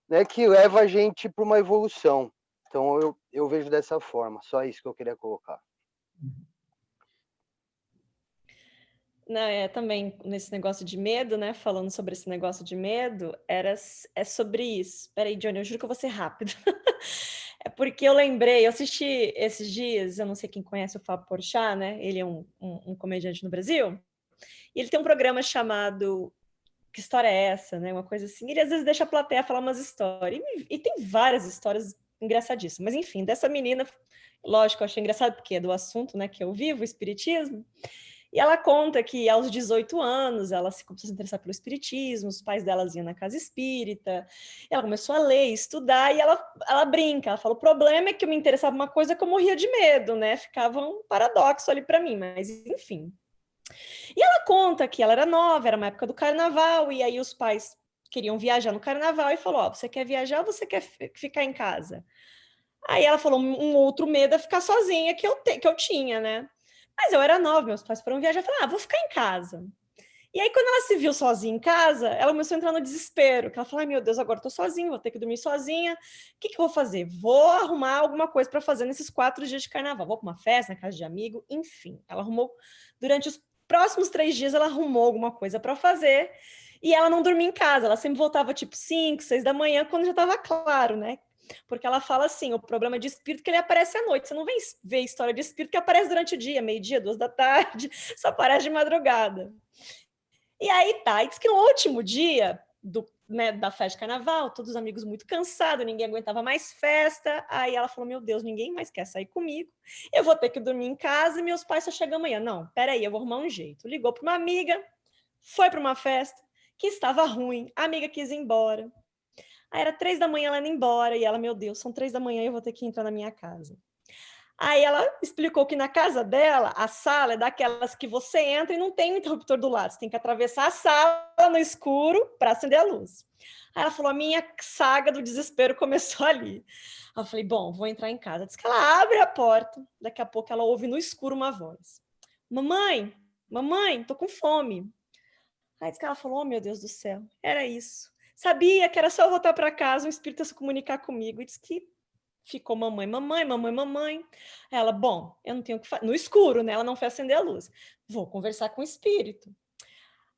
né, que leva a gente para uma evolução. Então, eu vejo dessa forma. Só isso que eu queria colocar. Não, também nesse negócio de medo, né? Falando sobre esse negócio de medo, é sobre isso. Peraí, Johnny, eu juro que eu vou ser rápido. É porque eu lembrei, eu assisti esses dias, eu não sei quem conhece o Fábio Porchat, né? Ele é um comediante no Brasil. E ele tem um programa chamado Que História é Essa, né? Uma coisa assim. Ele às vezes deixa a plateia falar umas histórias. E tem várias histórias engraçadíssimas. Mas enfim, dessa menina, lógico, eu achei engraçado porque é do assunto, né? Que eu vivo, o espiritismo. E ela conta que aos 18 anos ela se começou a se interessar pelo espiritismo, os pais delas iam na casa espírita, ela começou a ler, estudar, e ela brinca, ela fala, o problema é que eu me interessava por uma coisa que eu morria de medo, né? Ficava um paradoxo ali para mim, mas enfim. E ela conta que ela era nova, era uma época do carnaval, e aí os pais queriam viajar no carnaval e falou, você quer viajar ou você quer ficar em casa? Aí ela falou, um outro medo é ficar sozinha que eu tinha, né? Mas eu era nova, meus pais foram viajar, eu falei, vou ficar em casa. E aí, quando ela se viu sozinha em casa, ela começou a entrar no desespero, que ela falou, ai meu Deus, agora eu tô sozinha, vou ter que dormir sozinha, o que eu vou fazer? Vou arrumar alguma coisa para fazer nesses 4 dias de carnaval, vou para uma festa, na casa de amigo, enfim. Ela arrumou, durante os próximos 3 dias, ela arrumou alguma coisa para fazer, e ela não dormia em casa, ela sempre voltava tipo 5, 6 da manhã, quando já estava claro, né? Porque ela fala assim, o problema de espírito é que ele aparece à noite. Você não vem ver história de espírito que aparece durante o dia, meio-dia, 2 da tarde, só aparece de madrugada. E aí tá, e diz que no último dia da festa de carnaval, todos os amigos muito cansados, ninguém aguentava mais festa. Aí ela falou, meu Deus, ninguém mais quer sair comigo. Eu vou ter que dormir em casa e meus pais só chegam amanhã. Não, peraí, eu vou arrumar um jeito. Ligou para uma amiga, foi para uma festa que estava ruim, a amiga quis ir embora. Aí era 3 da manhã ela indo embora, e ela, meu Deus, são 3 da manhã e eu vou ter que entrar na minha casa. Aí ela explicou que na casa dela, a sala é daquelas que você entra e não tem um interruptor do lado, você tem que atravessar a sala no escuro para acender a luz. Aí ela falou, a minha saga do desespero começou ali. Aí eu falei, bom, vou entrar em casa. Diz que ela abre a porta, daqui a pouco ela ouve no escuro uma voz. Mamãe, tô com fome. Aí diz que ela falou, oh meu Deus do céu, era isso. Sabia que era só eu voltar para casa, um espírito ia se comunicar comigo. E diz que ficou mamãe. Ela, bom, eu não tenho o que fazer. No escuro, né? Ela não foi acender a luz. Vou conversar com o espírito.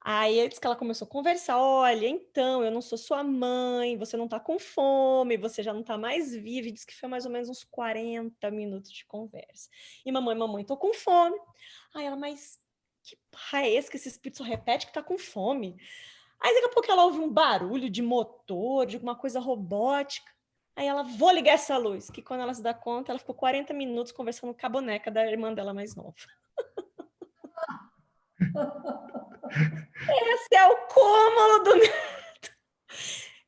Aí diz que ela começou a conversar. Olha, então, eu não sou sua mãe, você não tá com fome, você já não tá mais viva. E diz que foi mais ou menos uns 40 minutos de conversa. E mamãe, tô com fome. Aí ela, mas que raio é esse que esse espírito só repete que tá com fome? Aí daqui a pouco ela ouve um barulho de motor, de alguma coisa robótica. Aí ela, vou ligar essa luz. Que quando ela se dá conta, ela ficou 40 minutos conversando com a boneca da irmã dela mais nova. Esse é o cúmulo do medo.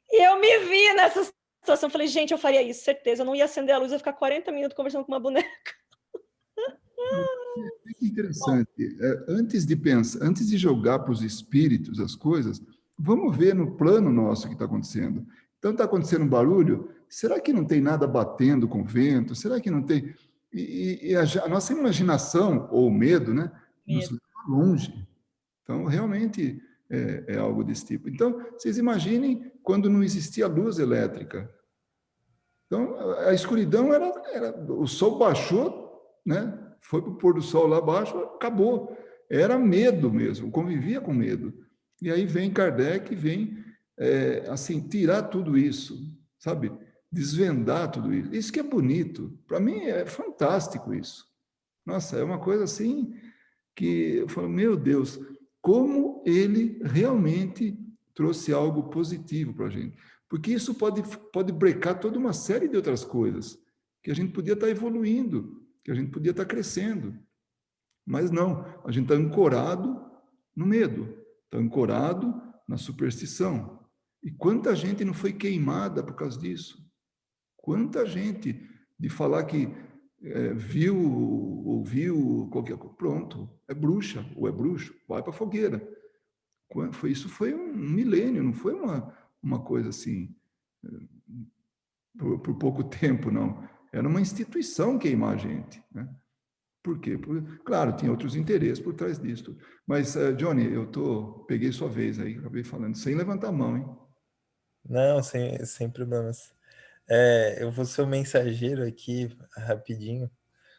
E eu me vi nessa situação. Falei, gente, eu faria isso, certeza. Eu não ia acender a luz, eu ia ficar 40 minutos conversando com uma boneca. É interessante. Antes de jogar para os espíritos as coisas, vamos ver no plano nosso o que está acontecendo. Então, está acontecendo um barulho, será que não tem nada batendo com o vento? Será que não tem... E a nossa imaginação, ou medo, né, nos leva longe. Então, realmente é algo desse tipo. Então, vocês imaginem quando não existia luz elétrica. Então, a escuridão o sol baixou, né? Foi para o pôr do sol lá abaixo, acabou. Era medo mesmo, convivia com medo. E aí vem Kardec, assim, tirar tudo isso, sabe? Desvendar tudo isso. Isso que é bonito. Para mim é fantástico isso. Nossa, é uma coisa assim que eu falo, meu Deus, como ele realmente trouxe algo positivo para a gente. Porque isso pode brecar toda uma série de outras coisas, que a gente podia estar evoluindo, que a gente podia estar crescendo. Mas não, a gente está ancorado no medo. Está ancorado na superstição. E quanta gente não foi queimada por causa disso? Quanta gente de falar que viu, ouviu qualquer coisa, pronto, é bruxa ou é bruxo, vai para a fogueira. Isso foi um milênio, não foi uma coisa assim, por pouco tempo, não. Era uma instituição queimar a gente, né? Por quê? Claro, tinha outros interesses por trás disso. Mas, Johnny, peguei sua vez aí, acabei falando, sem levantar a mão, hein? Não, sem problemas. Eu vou ser o mensageiro aqui, rapidinho,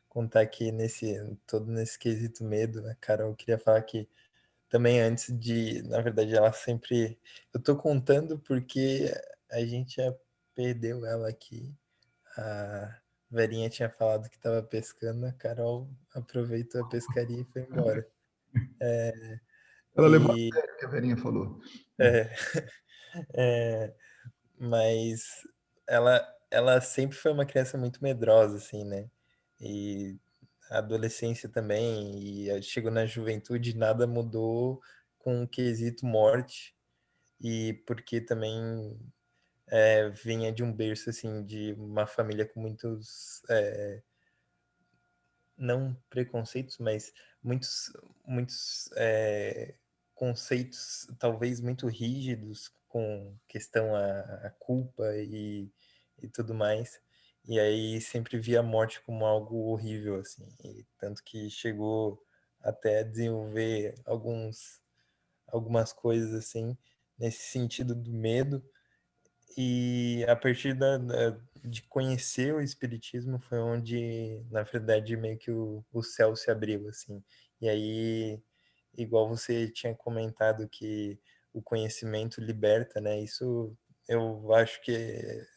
contar aqui todo nesse quesito medo, né, Carol? Eu queria falar que também na verdade, ela sempre... Eu tô contando porque a gente já perdeu ela aqui. A Verinha tinha falado que estava pescando, a Carol aproveitou a pescaria e foi embora. Ela levou a E, sério o que a Verinha falou. é, é, mas ela sempre foi uma criança muito medrosa, assim, né? E a adolescência também, e chegou na juventude, nada mudou com o quesito morte, e porque também vinha de um berço, assim, de uma família com muitos, não preconceitos, mas muitos conceitos talvez muito rígidos com questão a culpa e tudo mais. E aí sempre via a morte como algo horrível, assim. E tanto que chegou até a desenvolver algumas coisas, assim, nesse sentido do medo. E a partir de conhecer o espiritismo foi onde, na verdade, meio que o céu se abriu, assim. E aí, igual você tinha comentado que o conhecimento liberta, né? Isso eu acho que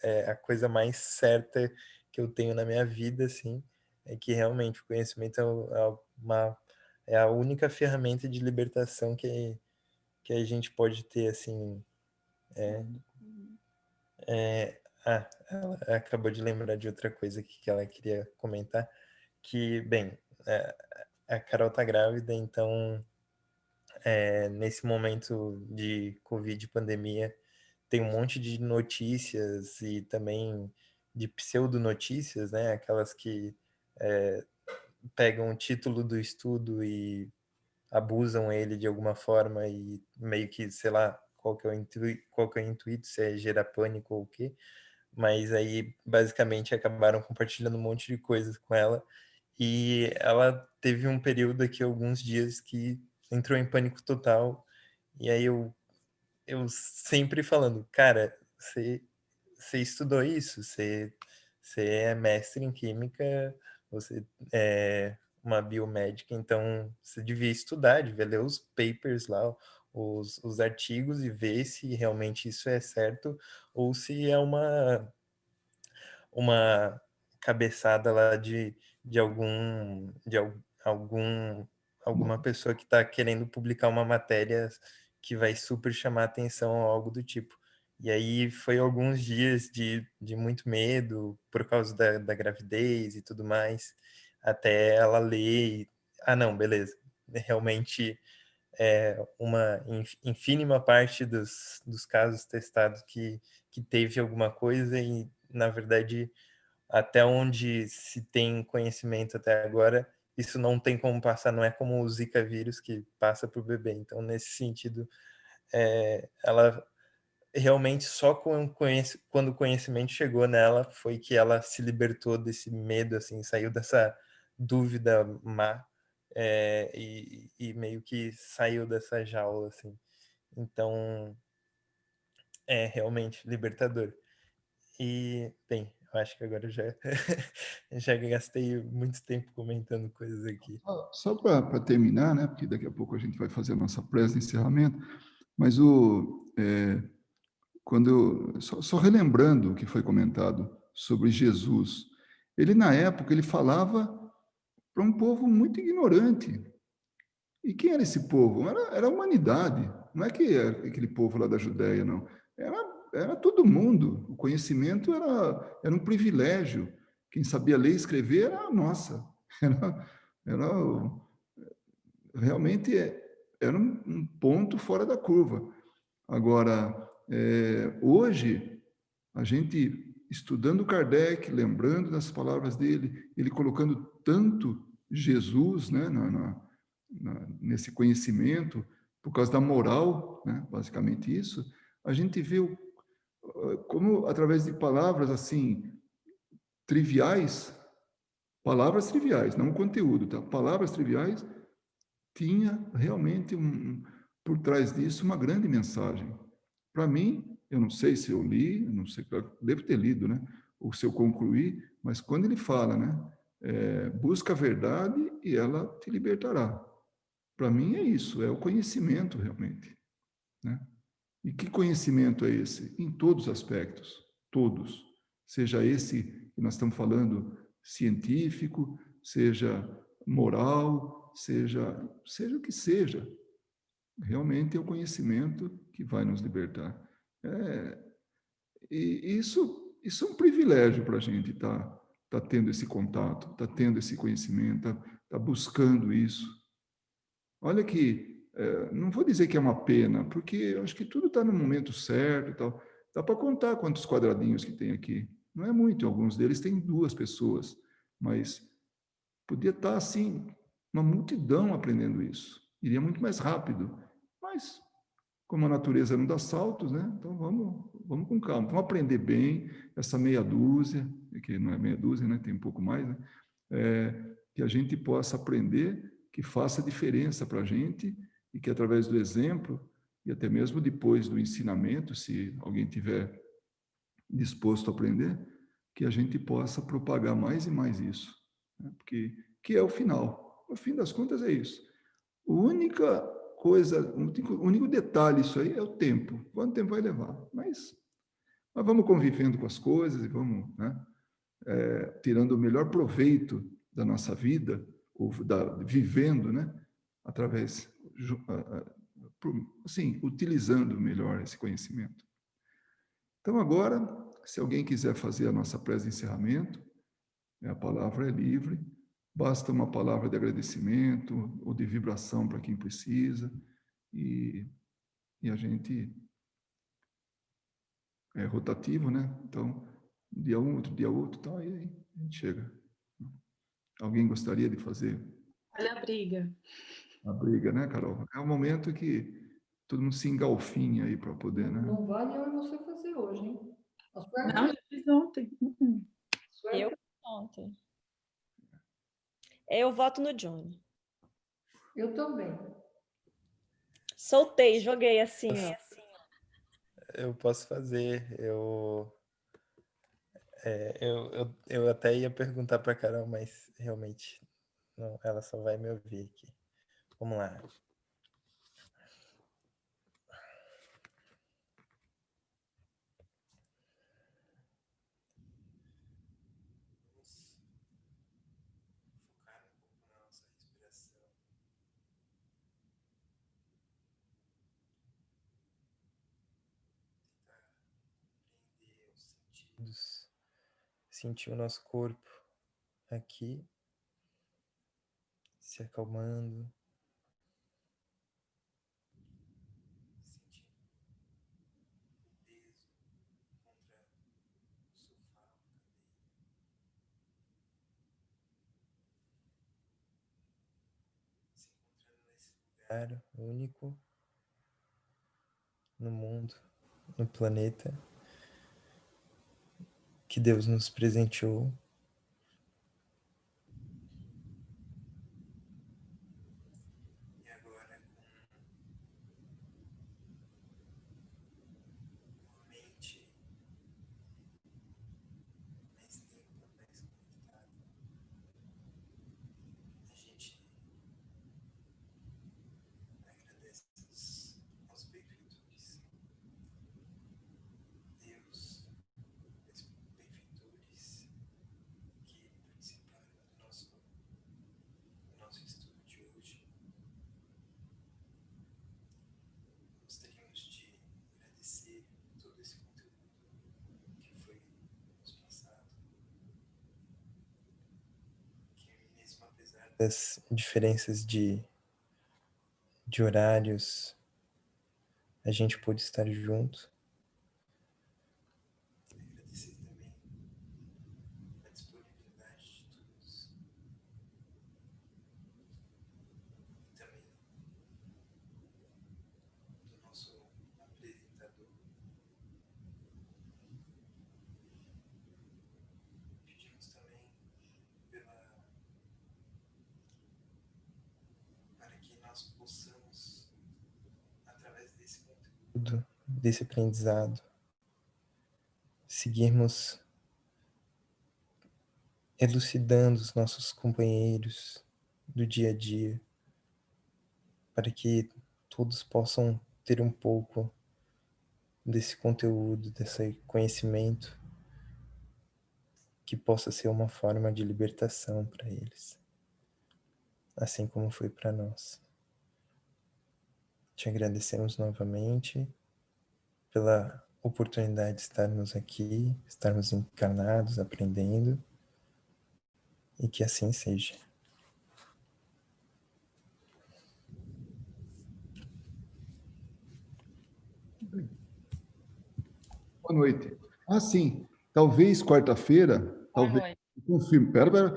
é a coisa mais certa que eu tenho na minha vida, assim, é que realmente o conhecimento é a única ferramenta de libertação que a gente pode ter, assim. Ela acabou de lembrar de outra coisa aqui que ela queria comentar, que, bem, a Carol tá grávida, então, nesse momento de Covid, pandemia, tem um monte de notícias e também de pseudo-notícias, né? Aquelas que pegam o título do estudo e abusam ele de alguma forma e meio que, sei lá, qual que é o intuito, se é gerar pânico ou o quê. Mas aí basicamente acabaram compartilhando um monte de coisas com ela e ela teve um período aqui, alguns dias, que entrou em pânico total. E aí eu sempre falando, cara, você estudou isso, você é mestre em química, você é uma biomédica, então você devia estudar, devia ler os papers lá, os artigos e ver se realmente isso é certo ou se é uma cabeçada lá de alguma pessoa que está querendo publicar uma matéria que vai super chamar atenção ou algo do tipo. E aí foi alguns dias de muito medo por causa da gravidez e tudo mais, até ela ler ah, não, beleza. Realmente uma ínfima parte dos casos testados que teve alguma coisa e, na verdade, até onde se tem conhecimento até agora, isso não tem como passar, não é como o Zika vírus que passa para o bebê. Então, nesse sentido, ela realmente só quando o conhecimento chegou nela foi que ela se libertou desse medo, assim, saiu dessa dúvida má e meio que saiu dessa jaula, assim. Então, é realmente libertador. E, bem, eu acho que agora eu já, já gastei muito tempo comentando coisas aqui. Só para terminar, né? Porque daqui a pouco a gente vai fazer a nossa prece de encerramento, mas só relembrando o que foi comentado sobre Jesus, ele na época ele falava para um povo muito ignorante. E quem era esse povo? Era a humanidade. Não é que era aquele povo lá da Judéia, não. Era todo mundo. O conhecimento era um privilégio. Quem sabia ler e escrever era nossa. Era realmente era um ponto fora da curva. Agora, hoje, a gente estudando Kardec, lembrando das palavras dele, ele colocando tanto Jesus, né, nesse conhecimento, por causa da moral, né, basicamente isso, a gente vê como, através de palavras assim, triviais, não o conteúdo, tá? Palavras triviais, tinha realmente por trás disso uma grande mensagem. Para mim, eu não sei se eu li, eu não sei, eu devo ter lido, né? Ou se eu concluí, mas quando ele fala, né? Busca a verdade e ela te libertará. Para mim é isso, é o conhecimento realmente, né? E que conhecimento é esse? Em todos os aspectos, todos. Seja esse que nós estamos falando científico, seja moral, seja o que seja. Realmente é o conhecimento que vai nos libertar. E isso é um privilégio para a gente tá tendo esse contato, tá tendo esse conhecimento, tá buscando isso. Olha que, não vou dizer que é uma pena, porque eu acho que tudo está no momento certo e tal. Dá para contar quantos quadradinhos que tem aqui. Não é muito, alguns deles têm 2 pessoas, mas podia estar assim, uma multidão aprendendo isso. Iria muito mais rápido, mas como a natureza não dá saltos, né? Então vamos com calma. Vamos aprender bem essa meia dúzia, que não é meia dúzia, né? Tem um pouco mais, né? Que a gente possa aprender, que faça diferença para a gente e que através do exemplo e até mesmo depois do ensinamento, se alguém tiver disposto a aprender, que a gente possa propagar mais e mais isso, né? Porque que é o final. No fim das contas é isso. A única coisa, o único detalhe isso aí é o tempo. Quanto tempo vai levar? Mas vamos convivendo com as coisas e vamos, né, tirando o melhor proveito da nossa vida, ou vivendo, né, através, assim, utilizando melhor esse conhecimento. Então, agora, se alguém quiser fazer a nossa prece de encerramento, a palavra é livre, basta uma palavra de agradecimento ou de vibração para quem precisa, e a gente é rotativo, né? Então, um dia um, outro dia outro, tal, e aí a gente chega. Alguém gostaria de fazer Olha a briga. a briga, né, Carol? É um momento que todo mundo se engalfinha aí para poder, né? Não vale eu e você fazer hoje, hein? Não, já fiz ontem. Eu ontem. Eu voto no Johnny. Eu também. Soltei, joguei assim, ó. Eu posso fazer. Eu até ia perguntar para Carol, mas realmente não, ela só vai me ouvir aqui. Vamos lá. Sentir o nosso corpo aqui se acalmando, sentindo o peso contra o sofá, se encontrando nesse lugar único no mundo, no planeta que Deus nos presenteou. E agora com a mente mais limpa, mais conectada, a gente agradece aos benfeitores. Deus, os benfeitores que participaram do nosso estudo de hoje. Gostaríamos de agradecer todo esse conteúdo que foi nos passado, que mesmo apesar das diferenças de de horários a gente pôde estar junto. Agradecer também a disponibilidade de todos. E também do nosso apresentador. Pedimos também para que nós possamos, através desse conteúdo, desse aprendizado, seguirmos elucidando os nossos companheiros do dia a dia, para que todos possam ter um pouco desse conteúdo, desse conhecimento, que possa ser uma forma de libertação para eles, assim como foi para nós. Te agradecemos novamente pela oportunidade de estarmos aqui, estarmos encarnados, aprendendo, e que assim seja. Boa noite. Ah, sim. Talvez quarta-feira, talvez. Confirmo. Pera.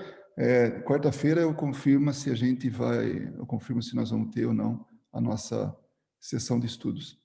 Quarta-feira eu confirmo se a gente vai, eu confirmo se nós vamos ter ou não a nossa sessão de estudos.